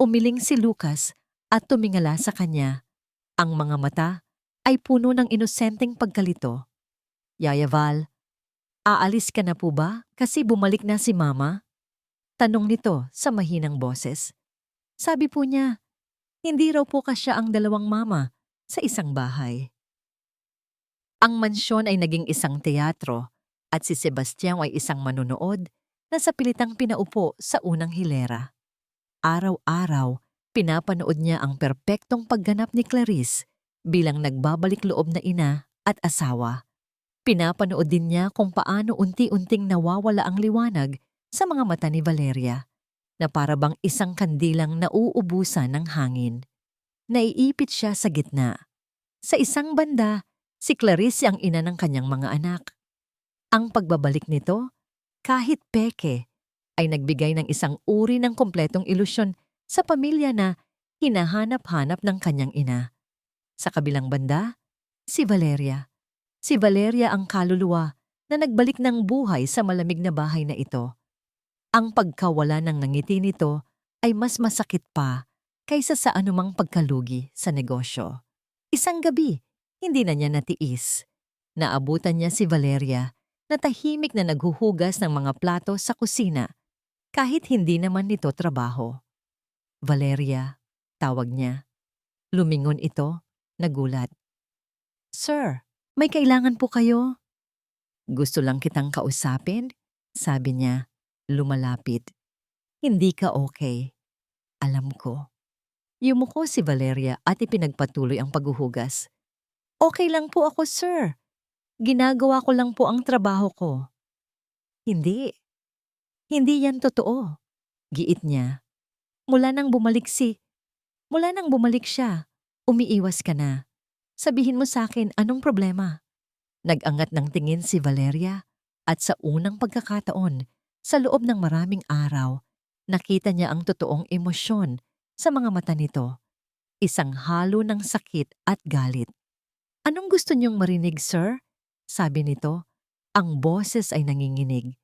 Umiling si Lucas at tumingala sa kanya. Ang mga mata ay puno ng inosenteng pagkalito. Yaya Val, aalis ka na po ba kasi bumalik na si Mama? Tanong nito sa mahinang boses. Sabi po niya, hindi raw po kasya ang dalawang mama sa isang bahay. Ang mansyon ay naging isang teatro at si Sebastian ay isang manunood na sa pilitang pinaupo sa unang hilera. Araw-araw, pinapanood niya ang perpektong pagganap ni Clarice bilang nagbabalik loob na ina at asawa. Pinapanood din niya kung paano unti-unting nawawala ang liwanag sa mga mata ni Valeria, na para bang isang kandilang nauubusan ng hangin. Naiipit siya sa gitna. Sa isang banda, si Clarice ang ina ng kanyang mga anak. Ang pagbabalik nito, kahit peke, ay nagbigay ng isang uri ng kompletong ilusyon sa pamilya na hinahanap-hanap ng kanyang ina. Sa kabilang banda, si Valeria. Si Valeria ang kaluluwa na nagbalik ng buhay sa malamig na bahay na ito. Ang pagkawala ng ngiti nito ay mas masakit pa kaysa sa anumang pagkalugi sa negosyo. Isang gabi, hindi na niya natiis. Naabutan niya si Valeria na tahimik na naghuhugas ng mga plato sa kusina kahit hindi naman nito trabaho. Valeria, tawag niya. Lumingon ito, nagulat. Sir, may kailangan po kayo? Gusto lang kitang kausapin, sabi niya, lumalapit. Hindi ka okay. Alam ko. Yumuko si Valeria at ipinagpatuloy ang paghuhugas. Okay lang po ako, sir. Ginagawa ko lang po ang trabaho ko. Hindi. Hindi yan totoo. Giit niya. Mula nang bumalik siya, umiiwas ka na. Sabihin mo sa akin anong problema. Nag-angat ng tingin si Valeria at sa unang pagkakataon, sa loob ng maraming araw, nakita niya ang totoong emosyon sa mga mata nito. Isang halo ng sakit at galit. Anong gusto niyong marinig, sir? Sabi nito. Ang boses ay nanginginig.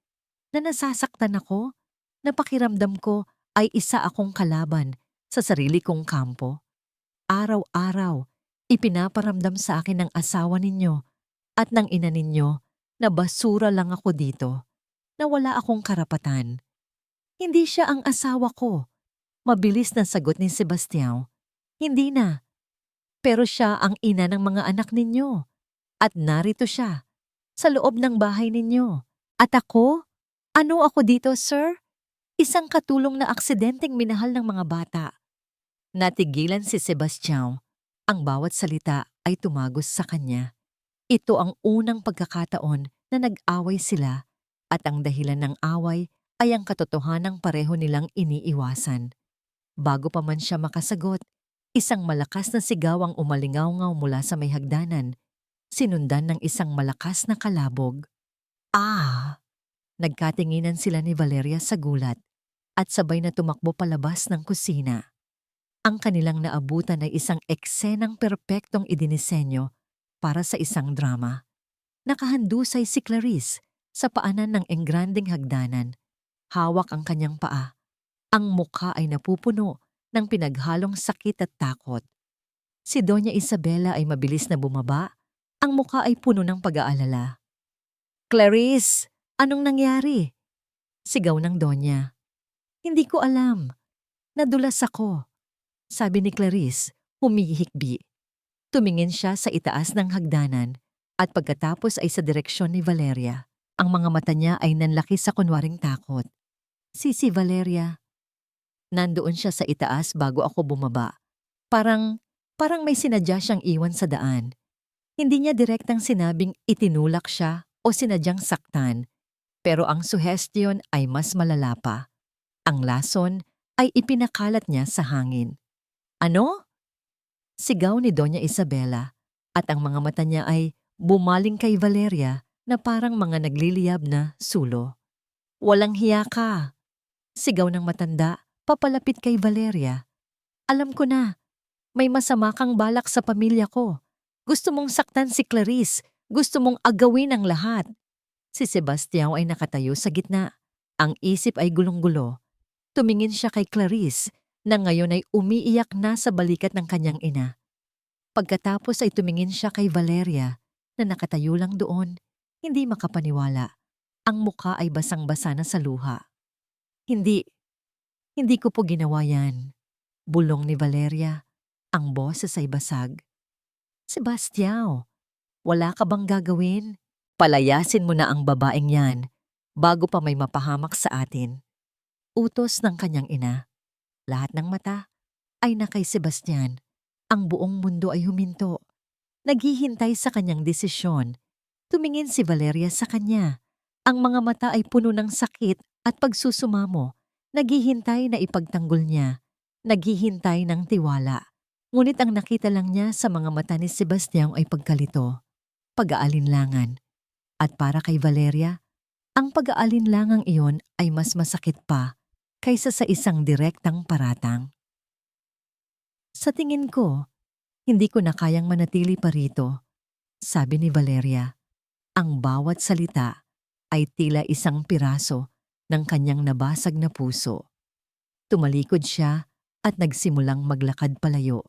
Na nasasaktan ako, na pakiramdam ko ay isa akong kalaban sa sarili kong kampo. Araw-araw, ipinaparamdam sa akin ng asawa ninyo at ng ina ninyo na basura lang ako dito, na wala akong karapatan. Hindi siya ang asawa ko. Mabilis na sagot ni Sebastian. Hindi na. Pero siya ang ina ng mga anak ninyo. At narito siya, sa loob ng bahay ninyo. At ako? Ano ako dito, sir? Isang katulong na aksidenteng minahal ng mga bata. Natigilan si Sebastian. Ang bawat salita ay tumagos sa kanya. Ito ang unang pagkakataon na nag-away sila at ang dahilan ng away ay ang katotohanang pareho nilang iniiwasan. Bago pa man siya makasagot, isang malakas na sigaw ang umalingaw-ngaw mula sa may hagdanan, sinundan ng isang malakas na kalabog. Ah! Nagkatinginan sila ni Valeria sa gulat at sabay na tumakbo palabas ng kusina. Ang kanilang naabutan ay isang eksenang perpektong idinisenyo para sa isang drama. Nakahandusay si Clarice sa paanan ng engranding hagdanan. Hawak ang kanyang paa. Ang mukha ay napupuno ng pinaghalong sakit at takot. Si Doña Isabela ay mabilis na bumaba. Ang mukha ay puno ng pag-aalala. Clarice, anong nangyari? Sigaw ng Doña. Hindi ko alam. Nadulas ako. Sabi ni Clarice, humihikbi. Tumingin siya sa itaas ng hagdanan at pagkatapos ay sa direksyon ni Valeria. Ang mga mata niya ay nanlaki sa kunwaring takot. Si Valeria, nandoon siya sa itaas bago ako bumaba. Parang may sinadya siyang iwan sa daan. Hindi niya direktang sinabing itinulak siya o sinadyang saktan, pero ang suhestyon ay mas malala pa. Ang lason ay ipinakalat niya sa hangin. Ano? Sigaw ni Doña Isabela at ang mga mata niya ay bumaling kay Valeria na parang mga nagliliyab na sulo. Walang hiya ka! Sigaw ng matanda papalapit kay Valeria. Alam ko na, may masama kang balak sa pamilya ko. Gusto mong saktan si Clarice, gusto mong agawin ang lahat. Si Sebastião ay nakatayo sa gitna. Ang isip ay gulong-gulo. Tumingin siya kay Clarice na ngayon ay umiiyak na sa balikat ng kanyang ina. Pagkatapos ay tumingin siya kay Valeria na nakatayo lang doon, hindi makapaniwala. Ang muka ay basang-basa na sa luha. Hindi ko po ginawa yan. Bulong ni Valeria. Ang boses ay basag. Sebastião, wala ka bang gagawin? Palayasin mo na ang babaeng yan bago pa may mapahamak sa atin. Utos ng kanyang ina. Lahat ng mata ay na kay Sebastian. Ang buong mundo ay huminto. Naghihintay sa kanyang desisyon. Tumingin si Valeria sa kanya. Ang mga mata ay puno ng sakit at pagsusumamo. Naghihintay na ipagtanggol niya. Naghihintay ng tiwala. Ngunit ang nakita lang niya sa mga mata ni Sebastião ay pagkalito, pag-aalinlangan. At para kay Valeria, ang pag-aalinlangang iyon ay mas masakit pa kaysa sa isang direktang paratang. Sa tingin ko, hindi ko na kayang manatili pa rito, sabi ni Valeria. Ang bawat salita ay tila isang piraso ng kanyang nabasag na puso. Tumalikod siya at nagsimulang maglakad palayo.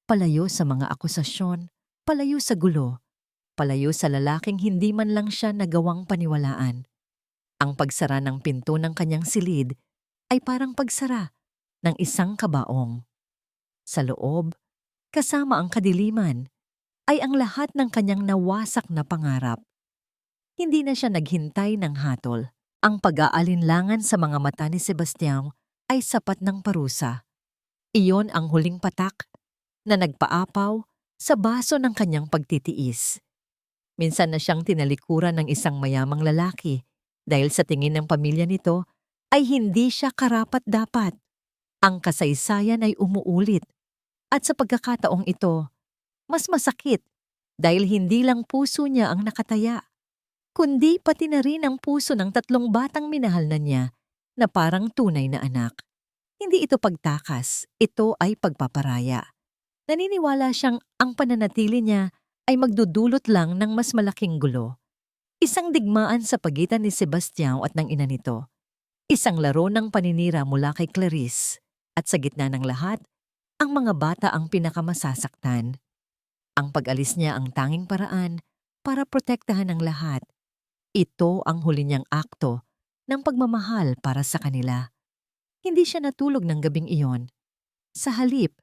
Palayo sa mga akusasyon, palayo sa gulo, palayo sa lalaking hindi man lang siya nagawang paniwalaan. Ang pagsara ng pinto ng kanyang silid ay parang pagsara ng isang kabaong. Sa loob, kasama ang kadiliman, ay ang lahat ng kanyang nawasak na pangarap. Hindi na siya naghintay ng hatol. Ang pag-aalinlangan sa mga mata ni Sebastião ay sapat ng parusa. Iyon ang huling patak na nagpaapaw sa baso ng kanyang pagtitiis. Minsan na siyang tinalikuran ng isang mayamang lalaki dahil sa tingin ng pamilya nito ay hindi siya karapat-dapat. Ang kasaysayan ay umuulit at sa pagkakataong ito, mas masakit dahil hindi lang puso niya ang nakataya, kundi pati na rin ang puso ng 3 batang minahal na niya na parang tunay na anak. Hindi ito pagtakas, ito ay pagpaparaya. Naniniwala siyang ang pananatili niya ay magdudulot lang ng mas malaking gulo. Isang digmaan sa pagitan ni Sebastião at ng ina nito. Isang laro ng paninira mula kay Clarice. At sa gitna ng lahat, ang mga bata ang pinakamasasaktan. Ang pag-alis niya ang tanging paraan para protektahan ang lahat. Ito ang huli niyang akto ng pagmamahal para sa kanila. Hindi siya natulog ng gabing iyon. Sa halip,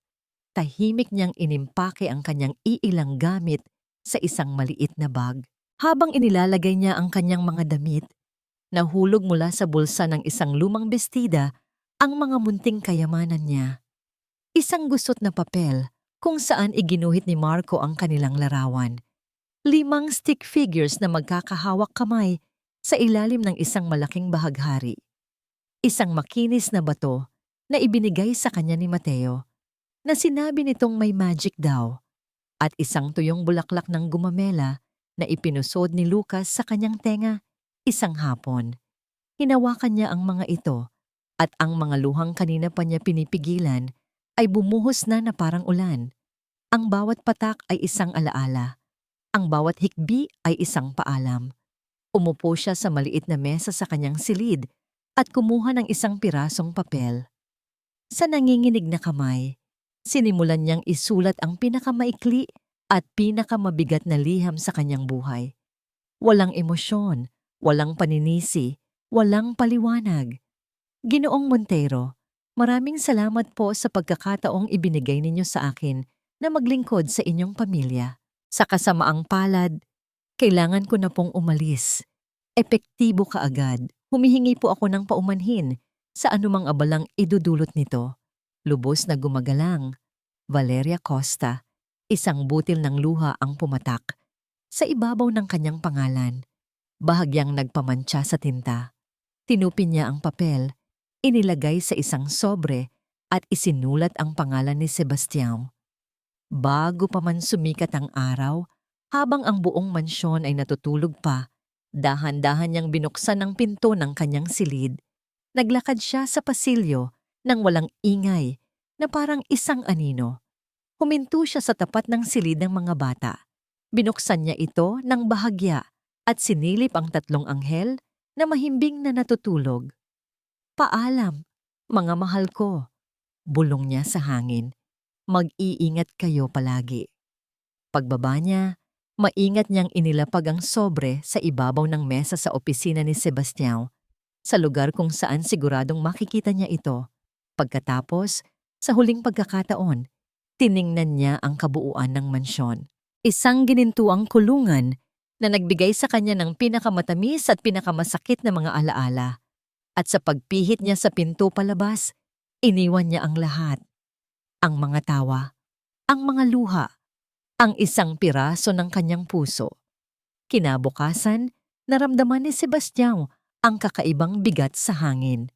tahimik niyang inimpake ang kanyang iilang gamit sa isang maliit na bag. Habang inilalagay niya ang kanyang mga damit, nahulog mula sa bulsa ng isang lumang bestida ang mga munting kayamanan niya. Isang gusot na papel kung saan iginuhit ni Marco ang kanilang larawan. 5 stick figures na magkakahawak kamay sa ilalim ng isang malaking bahaghari. Isang makinis na bato na ibinigay sa kanya ni Mateo, na sinabi nitong may magic daw, at isang tuyong bulaklak ng gumamela na ipinusod ni Lucas sa kanyang tenga isang hapon. Hinawakan niya ang mga ito at ang mga luhang kanina pa niya pinipigilan ay bumuhos na parang ulan. Ang bawat patak ay isang alaala. Ang bawat hikbi ay isang paalam. Umupo siya sa maliit na mesa sa kanyang silid at kumuha ng isang pirasong papel. Sa nanginginig na kamay, sinimulan niyang isulat ang pinakamaikli at pinakamabigat na liham sa kanyang buhay. Walang emosyon, walang paninisi, walang paliwanag. Ginoong Montero, maraming salamat po sa pagkakataong ibinigay ninyo sa akin na maglingkod sa inyong pamilya. Sa kasamaang palad, kailangan ko na pong umalis. Epektibo kaagad. Humihingi po ako ng paumanhin sa anumang abalang idudulot nito. Lubos na gumagalang. Valeria Costa, isang butil ng luha ang pumatak sa ibabaw ng kanyang pangalan. Bahagyang nagpamantsa sa tinta. Tinupin niya ang papel, inilagay sa isang sobre at isinulat ang pangalan ni Sebastião. Bago pa man sumikat ang araw, habang ang buong mansyon ay natutulog pa, dahan-dahan niyang binuksan ang pinto ng kanyang silid. Naglakad siya sa pasilyo nang walang ingay na parang isang anino. Huminto siya sa tapat ng silid ng mga bata. Binuksan niya ito ng bahagya at sinilip ang tatlong anghel na mahimbing na natutulog. "Paalam, mga mahal ko," bulong niya sa hangin. "Mag-iingat kayo palagi." Pagbaba niya, maingat niyang inilapag ang sobre sa ibabaw ng mesa sa opisina ni Sebastião, sa lugar kung saan siguradong makikita niya ito. Pagkatapos, sa huling pagkakataon, tiningnan niya ang kabuuan ng mansyon. Isang ginintuang kulungan na nagbigay sa kanya ng pinakamatamis at pinakamasakit na mga alaala. At sa pagpihit niya sa pinto palabas, iniwan niya ang lahat. Ang mga tawa, ang mga luha, ang isang piraso ng kanyang puso. Kinabukasan, naramdaman ni Sebastião ang kakaibang bigat sa hangin.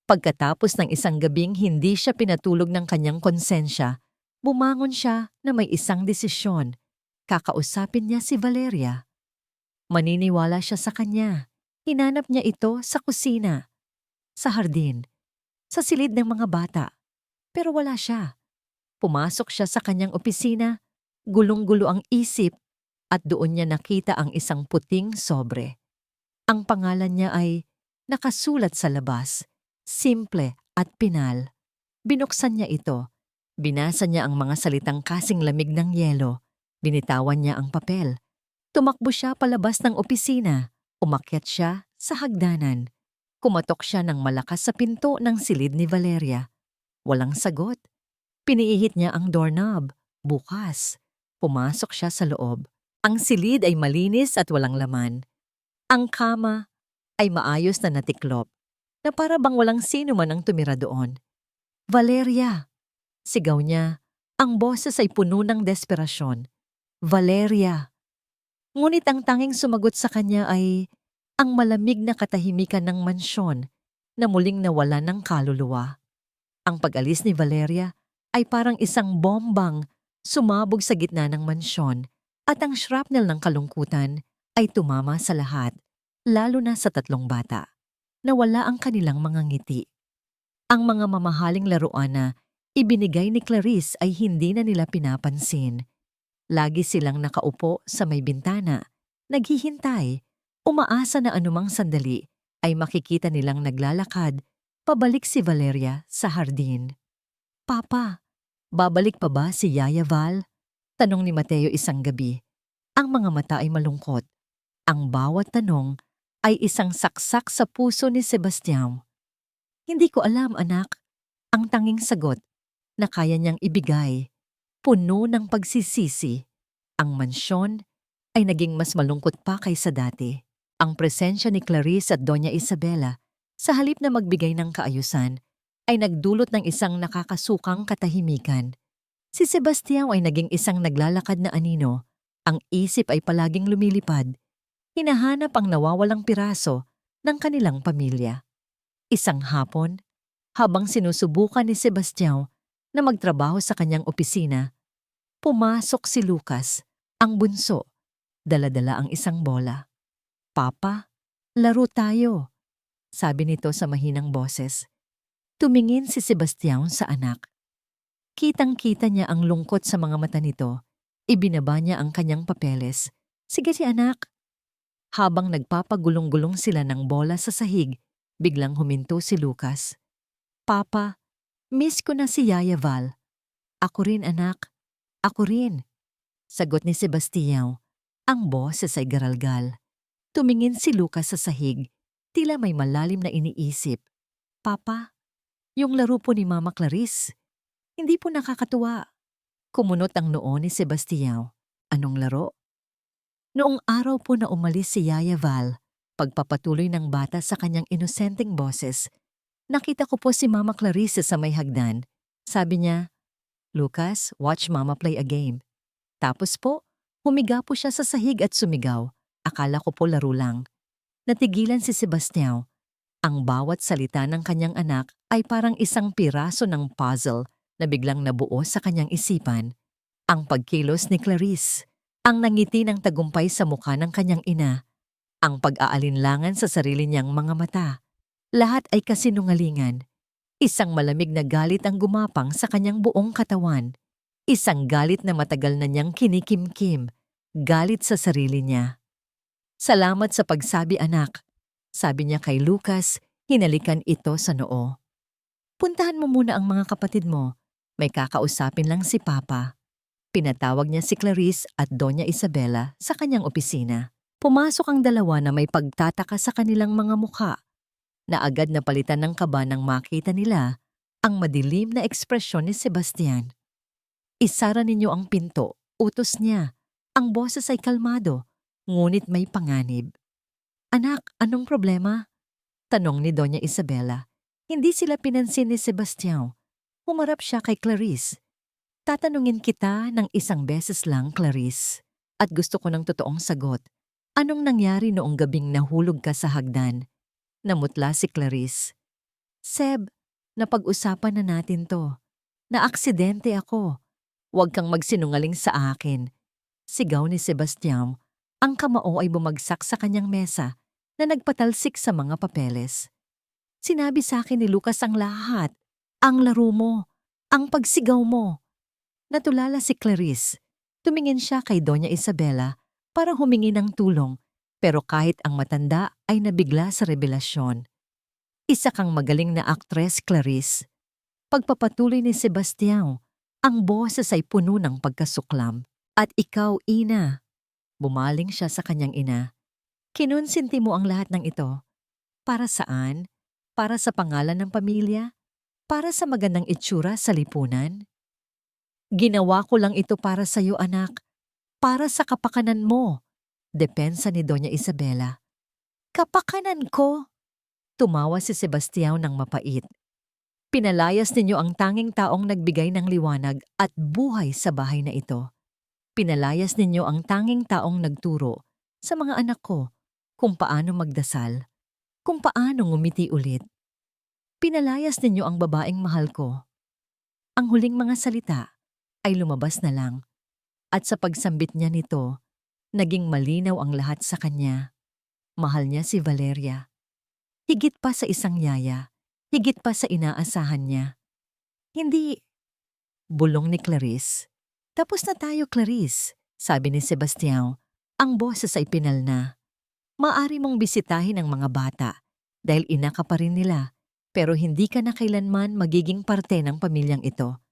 Pagkatapos ng isang gabing hindi siya pinatulog ng kanyang konsensya, bumangon siya na may isang desisyon. Kakausapin niya si Valeria. Maniniwala siya sa kanya. Hinanap niya ito sa kusina, sa hardin, sa silid ng mga bata. Pero wala siya. Pumasok siya sa kanyang opisina, gulong-gulo ang isip, at doon niya nakita ang isang puting sobre. Ang pangalan niya ay nakasulat sa labas, simple at pinal. Binuksan niya ito. Binasa niya ang mga salitang kasing lamig ng yelo. Binitawan niya ang papel. Tumakbo siya palabas ng opisina. Umakyat siya sa hagdanan. Kumatok siya ng malakas sa pinto ng silid ni Valeria. Walang sagot. Piniihit niya ang doorknob. Bukas. Pumasok siya sa loob. Ang silid ay malinis at walang laman. Ang kama ay maayos na natiklop, na para bang walang sino man ang tumira doon. "Valeria!" Sigaw niya. Ang boses ay puno ng desperasyon. "Valeria!" Ngunit ang tanging sumagot sa kanya ay ang malamig na katahimikan ng mansyon na muling nawala ng kaluluwa. Ang pag-alis ni Valeria ay parang isang bombang sumabog sa gitna ng mansyon at ang shrapnel ng kalungkutan ay tumama sa lahat, lalo na sa tatlong bata. Nawala ang kanilang mga ngiti. Ang mga mamahaling laruan na ibinigay ni Clarice ay hindi na nila pinapansin. Lagi silang nakaupo sa may bintana, naghihintay, umaasa na anumang sandali ay makikita nilang naglalakad pabalik si Valeria sa hardin. "Papa, babalik pa ba si Yaya Val?" Tanong ni Mateo isang gabi. Ang mga mata ay malungkot. Ang bawat tanong ay isang saksak sa puso ni Sebastião. "Hindi ko alam, anak." Ang tanging sagot na kaya niyang ibigay, puno ng pagsisisi. Ang mansyon ay naging mas malungkot pa kaysa dati. Ang presensya ni Clarice at Doña Isabela, sa halip na magbigay ng kaayusan, ay nagdulot ng isang nakakasukang katahimikan. Si Sebastião ay naging isang naglalakad na anino. Ang isip ay palaging lumilipad. Hinahanap ang nawawalang piraso ng kanilang pamilya. Isang hapon, habang sinusubukan ni Sebastião na magtrabaho sa kanyang opisina, pumasok si Lucas, ang bunso. Dala-dala ang isang bola. "Papa, laro tayo," sabi nito sa mahinang boses. Tumingin si Sebastião sa anak. Kitang-kita niya ang lungkot sa mga mata nito. Ibinaba niya ang kanyang papeles. "Sige si anak." Habang nagpapagulong-gulong sila ng bola sa sahig, biglang huminto si Lucas. "Papa, miss ko na si Yaya Val." "Ako rin, anak. Ako rin," sagot ni Sebastião. Ang boses ay garalgal. Tumingin si Lucas sa sahig, tila may malalim na iniisip. "Papa, yung laro po ni Mama Clarice, hindi po nakakatuwa." Kumunot ang noo ni Sebastião. "Anong laro?" "Noong araw po na umalis si Yaya Val, Pagpapatuloy ng bata sa kanyang inosenteng boses, nakita ko po si Mama Clarice sa may hagdan. Sabi niya, "Lucas, watch Mama play a game." Tapos po, humiga po siya sa sahig at sumigaw. Akala ko po laro lang. Natigilan si Sebastião. Ang bawat salita ng kanyang anak ay parang isang piraso ng puzzle na biglang nabuo sa kanyang isipan. Ang pagkilos ni Clarice, ang nangiti ng tagumpay sa mukha ng kanyang ina, ang pag-aalinlangan sa sarili niyang mga mata. Lahat ay kasinungalingan. Isang malamig na galit ang gumapang sa kanyang buong katawan. Isang galit na matagal na niyang kinikimkim. Galit sa sarili niya. "Salamat sa pagsabi, anak," sabi niya kay Lucas, hinalikan ito sa noo. "Puntahan mo muna ang mga kapatid mo. May kakausapin lang si Papa." Pinatawag niya si Clarice at Doña Isabela sa kanyang opisina. Pumasok ang dalawa na may pagtataka sa kanilang mga mukha, na agad na palitan ng kaba nang makita nila ang madilim na ekspresyon ni Sebastian. "Isara ninyo ang pinto," utos niya. Ang boses ay kalmado, ngunit may panganib. "Anak, anong problema?" tanong ni Doña Isabela. Hindi sila pinansin ni Sebastião. Humarap siya kay Clarice. "Tatanungin kita ng isang beses lang, Clarice. At gusto ko ng totoong sagot. Anong nangyari noong gabing nahulog ka sa hagdan?" Namutla si Clarice. "Seb, napag-usapan na natin to. Naaksidente ako. Huwag kang magsinungaling sa akin." Sigaw ni Sebastião. Ang kamao ay bumagsak sa kanyang mesa na nagpatalsik sa mga papeles. "Sinabi sa akin ni Lucas ang lahat. Ang laro mo. Ang pagsigaw mo." Natulala si Clarice. Tumingin siya kay Doña Isabela para humingi ng tulong, pero kahit ang matanda ay nabigla sa revelasyon. "Isa kang magaling na aktres, Clarice." Pagpapatuloy ni Sebastião, ang boses ay puno ng pagkasuklam. "At ikaw, Ina." Bumaling siya sa kanyang ina. "Kinonsinti mo ang lahat ng ito. Para saan? Para sa pangalan ng pamilya? Para sa magandang itsura sa lipunan?" "Ginawa ko lang ito para sa iyo, anak. Para sa kapakanan mo." Depensa ni Doña Isabela. "Kapakanan ko?" Tumawa si Sebastião ng mapait. "Pinalayas ninyo ang tanging taong nagbigay ng liwanag at buhay sa bahay na ito. Pinalayas ninyo ang tanging taong nagturo sa mga anak ko kung paano magdasal, kung paano ngumiti ulit. Pinalayas ninyo ang babaeng mahal ko." Ang huling mga salita ay lumabas na lang, at sa pagsambit niya nito, naging malinaw ang lahat sa kanya. Mahal niya si Valeria. Higit pa sa isang yaya, higit pa sa inaasahan niya. "Hindi," bulong ni Clarice. "Tapos na tayo, Clarice," sabi ni Sebastião. Ang boses ay pinal na. "Maaari mong bisitahin ang mga bata dahil ina ka pa rin nila, pero hindi ka na kailanman magiging parte ng pamilyang ito.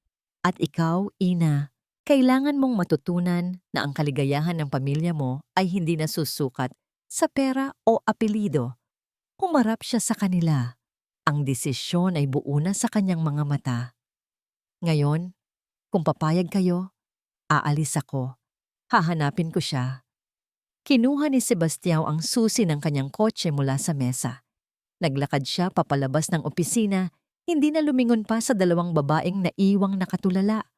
At ikaw, Ina, kailangan mong matutunan na ang kaligayahan ng pamilya mo ay hindi nasusukat sa pera o apelido." Humarap siya sa kanila. Ang desisyon ay buo na sa kanyang mga mata. "Ngayon, kung papayag kayo, aalis ako. Hahanapin ko siya." Kinuha ni Sebastião ang susi ng kanyang kotse mula sa mesa. Naglakad siya papalabas ng opisina, hindi na lumingon pa sa dalawang babaeng naiwang nakatulala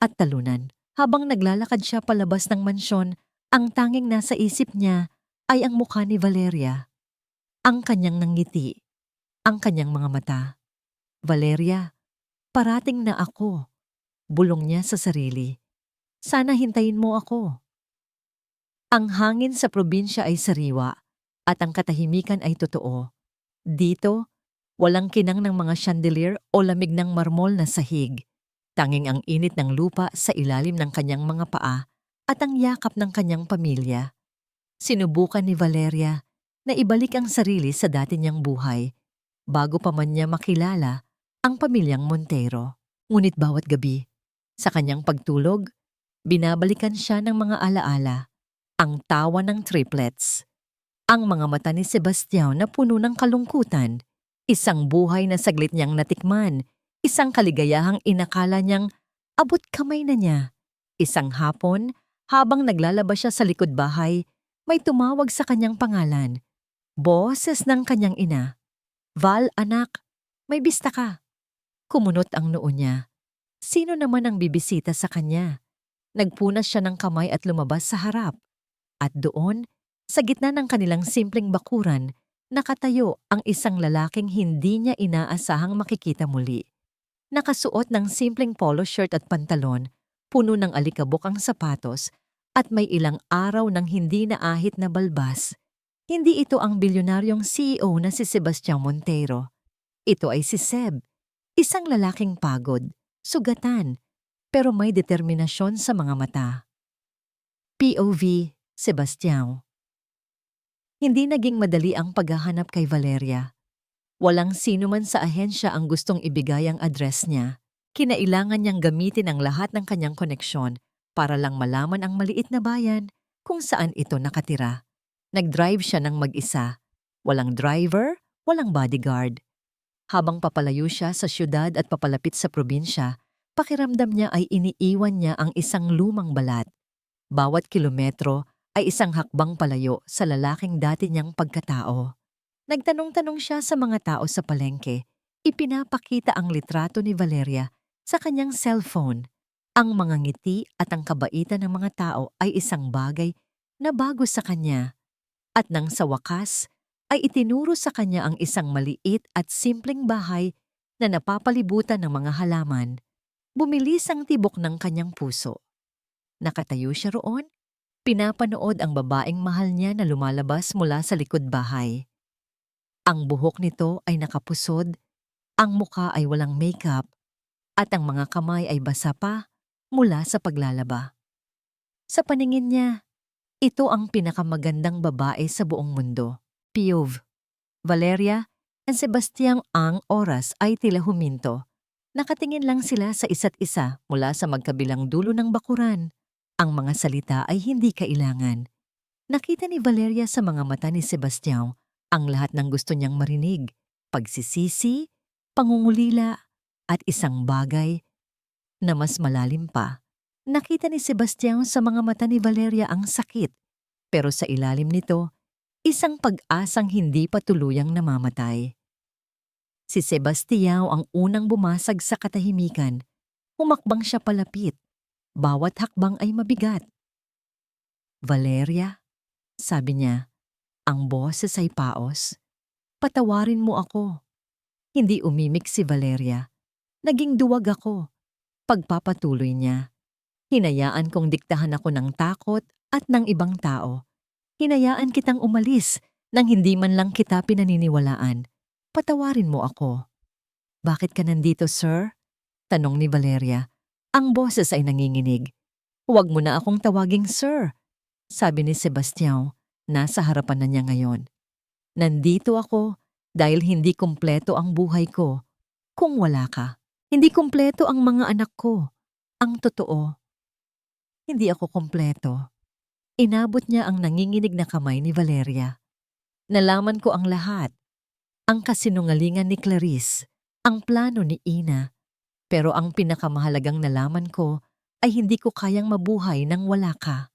at talunan. Habang naglalakad siya palabas ng mansyon, ang tanging nasa isip niya ay ang mukha ni Valeria. Ang kanyang nangiti, ang kanyang mga mata. "Valeria, parating na ako," bulong niya sa sarili. "Sana hintayin mo ako." Ang hangin sa probinsya ay sariwa at ang katahimikan ay totoo. Dito, walang kinang ng mga chandelier o lamig ng marmol na sahig. Tanging ang init ng lupa sa ilalim ng kanyang mga paa at ang yakap ng kanyang pamilya. Sinubukan ni Valeria na ibalik ang sarili sa dati niyang buhay bago pa man niya makilala ang pamilyang Montero. Ngunit bawat gabi, sa kanyang pagtulog, binabalikan siya ng mga alaala, ang tawa ng triplets, ang mga mata ni Sebastião na puno ng kalungkutan, isang buhay na saglit niyang natikman, isang kaligayahang inakala niyang abot kamay na niya. Isang hapon, habang naglalaba siya sa likod bahay, may tumawag sa kanyang pangalan. Boses ng kanyang ina. Val, anak, may bista ka. Kumunot ang noo niya. Sino naman ang bibisita sa kanya? Nagpunas siya ng kamay at lumabas sa harap. At doon, sa gitna ng kanilang simpleng bakuran, nakatayo ang isang lalaking hindi niya inaasahang makikita muli. Nakasuot ng simpleng polo shirt at pantalon, puno ng alikabok ang sapatos, at may ilang araw ng hindi naahit na balbas. Hindi ito ang bilyonaryong CEO na si Sebastian Montero. Ito ay si Seb, isang lalaking pagod, sugatan, pero may determinasyon sa mga mata. POV, Sebastian. Hindi naging madali ang paghahanap kay Valeria. Walang sino man sa ahensya ang gustong ibigay ang address niya. Kinailangan niyang gamitin ang lahat ng kanyang koneksyon para lang malaman ang maliit na bayan kung saan ito nakatira. Nag-drive siya ng mag-isa. Walang driver, walang bodyguard. Habang papalayo siya sa syudad at papalapit sa probinsya, pakiramdam niya ay iniiwan niya ang isang lumang balat. Bawat kilometro ay isang hakbang palayo sa lalaking dati niyang pagkatao. Nagtanong-tanong siya sa mga tao sa palengke. Ipinapakita ang litrato ni Valeria sa kanyang cellphone. Ang mga ngiti at ang kabaitan ng mga tao ay isang bagay na bago sa kanya. At nang sa wakas, ay itinuro sa kanya ang isang maliit at simpleng bahay na napapalibutan ng mga halaman. Bumilis ang tibok ng kanyang puso. Nakatayo siya roon, pinapanood ang babaeng mahal niya na lumalabas mula sa likod bahay. Ang buhok nito ay nakapusod, ang muka ay walang makeup, at ang mga kamay ay basa pa mula sa paglalaba. Sa paningin niya, ito ang pinakamagandang babae sa buong mundo. POV. Valeria and Sebastian ang oras ay tila huminto. Nakatingin lang sila sa isa't isa mula sa magkabilang dulo ng bakuran. Ang mga salita ay hindi kailangan. Nakita ni Valeria sa mga mata ni Sebastian ang lahat ng gusto niyang marinig, pagsisisi, pangungulila, at isang bagay na mas malalim pa. Nakita ni Sebastian sa mga mata ni Valeria ang sakit, pero sa ilalim nito, isang pag-asang hindi pa tuluyang namamatay. Si Sebastian ang unang bumasag sa katahimikan. Humakbang siya palapit. Bawat hakbang ay mabigat. Valeria, sabi niya, ang boses ay paos. Patawarin mo ako. Hindi umimik si Valeria. Naging duwag ako. Pagpapatuloy niya. Hinayaan kong diktahan ako ng takot at ng ibang tao. Hinayaan kitang umalis nang hindi man lang kita pinaniniwalaan. Patawarin mo ako. Bakit ka nandito, sir? Tanong ni Valeria. Ang boses ay nanginginig. Huwag mo na akong tawaging sir, sabi ni Sebastian. Nasa harapan na niya ngayon. Nandito ako dahil hindi kumpleto ang buhay ko kung wala ka. Hindi kumpleto ang mga anak ko. Ang totoo, hindi ako kumpleto. Inabot niya ang nanginginig na kamay ni Valeria. Nalaman ko ang lahat. Ang kasinungalingan ni Clarice, ang plano ni Ina. Pero ang pinakamahalagang nalaman ko ay hindi ko kayang mabuhay nang wala ka.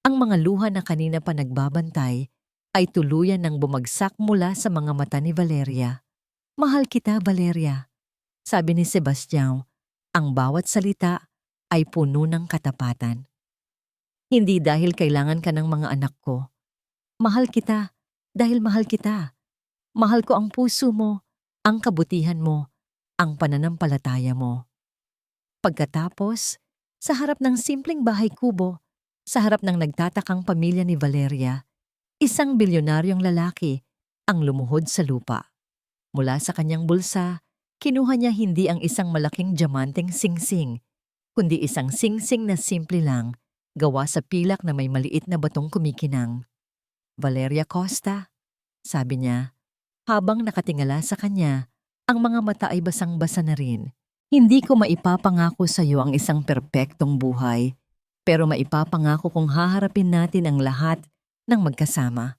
Ang mga luha na kanina pa nagbabantay ay tuluyan ng bumagsak mula sa mga mata ni Valeria. Mahal kita, Valeria, sabi ni Sebastian. Ang bawat salita ay puno ng katapatan. Hindi dahil kailangan ka ng mga anak ko. Mahal kita dahil mahal kita. Mahal ko ang puso mo, ang kabutihan mo, ang pananampalataya mo. Pagkatapos, sa harap ng simpleng bahay kubo, sa harap ng nagtatakang pamilya ni Valeria, isang bilyonaryong lalaki ang lumuhod sa lupa. Mula sa kanyang bulsa, kinuha niya hindi ang isang malaking diamanteng singsing, kundi isang singsing na simple lang, gawa sa pilak na may maliit na batong kumikinang. Valeria Costa, sabi niya, habang nakatingala sa kanya, ang mga mata ay basang-basa na rin. Hindi ko maipapangako sa iyo ang isang perpektong buhay, pero maipapangako kung haharapin natin ang lahat ng magkasama.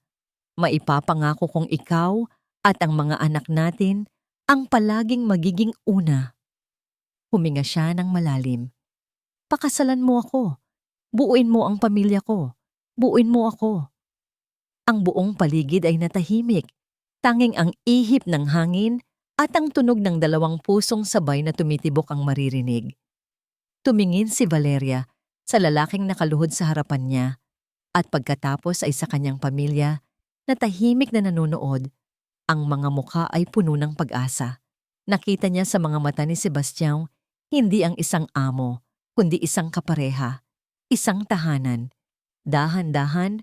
Maipapangako kung ikaw at ang mga anak natin ang palaging magiging una. Huminga siya ng malalim. Pakasalan mo ako. Buuin mo ang pamilya ko. Buuin mo ako. Ang buong paligid ay natahimik. Tanging ang ihip ng hangin at ang tunog ng dalawang pusong sabay na tumitibok ang maririnig. Tumingin si Valeria sa lalaking nakaluhod sa harapan niya at pagkatapos ay sa kanyang pamilya na tahimik na nanonood. Ang mga mukha ay puno ng pag-asa. Nakita niya sa mga mata ni Sebastian hindi ang isang amo, kundi isang kapareha, isang tahanan. Dahan-dahan,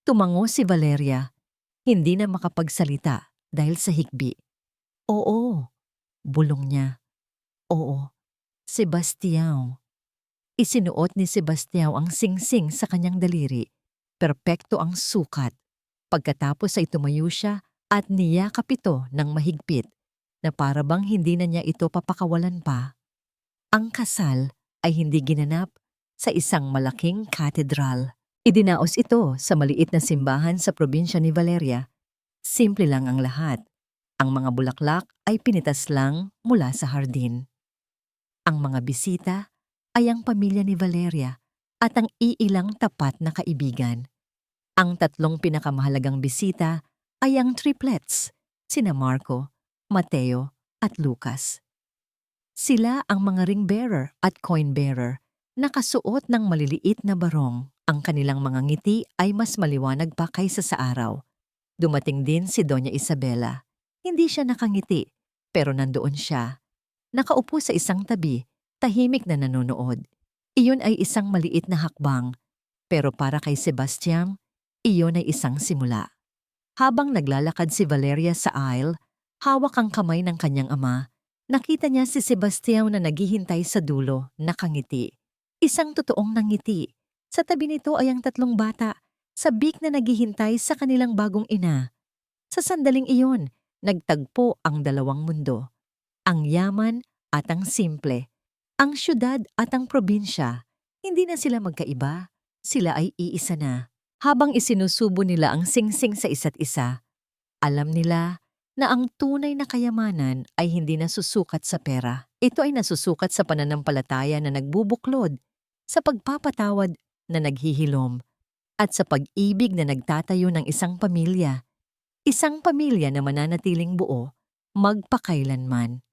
tumango si Valeria, hindi na makapagsalita dahil sa hikbi. Oo, bulong niya. Oo, Sebastian. Isinuot ni Sebastian ang singsing sa kanyang daliri. Perpekto ang sukat. Pagkatapos ay tumayo siya at niyakap ito ng mahigpit na para bang hindi na niya ito papakawalan pa. Ang kasal ay hindi ginanap sa isang malaking katedral. Idinaos ito sa maliit na simbahan sa probinsya ni Valeria. Simple lang ang lahat. Ang mga bulaklak ay pinitas lang mula sa hardin. Ang mga bisita ay ang pamilya ni Valeria at ang iilang tapat na kaibigan. Ang tatlong pinakamahalagang bisita ay ang triplets, sina Marco, Mateo at Lucas. Sila ang mga ring bearer at coin bearer, nakasuot ng maliliit na barong. Ang kanilang mga ngiti ay mas maliwanag pa kaysa sa araw. Dumating din si Doña Isabela. Hindi siya nakangiti, pero nandoon siya. Nakaupo sa isang tabi, tahimik na nanonood. Iyon ay isang maliit na hakbang, pero para kay Sebastian, iyon ay isang simula. Habang naglalakad si Valeria sa aisle, hawak ang kamay ng kanyang ama, nakita niya si Sebastian na naghihintay sa dulo, nakangiti. Isang totoong nangiti. Sa tabi nito ay ang tatlong bata, sabik na naghihintay sa kanilang bagong ina. Sa sandaling iyon, nagtagpo ang dalawang mundo. Ang yaman at ang simple. Ang syudad at ang probinsya. Hindi na sila magkaiba. Sila ay iisa na. Habang isinusubo nila ang singsing sa isa't isa, alam nila na ang tunay na kayamanan ay hindi nasusukat sa pera. Ito ay nasusukat sa pananampalataya na nagbubuklod, sa pagpapatawad na naghihilom, at sa pag-ibig na nagtatayo ng isang pamilya. Isang pamilya na mananatiling buo, magpakailanman.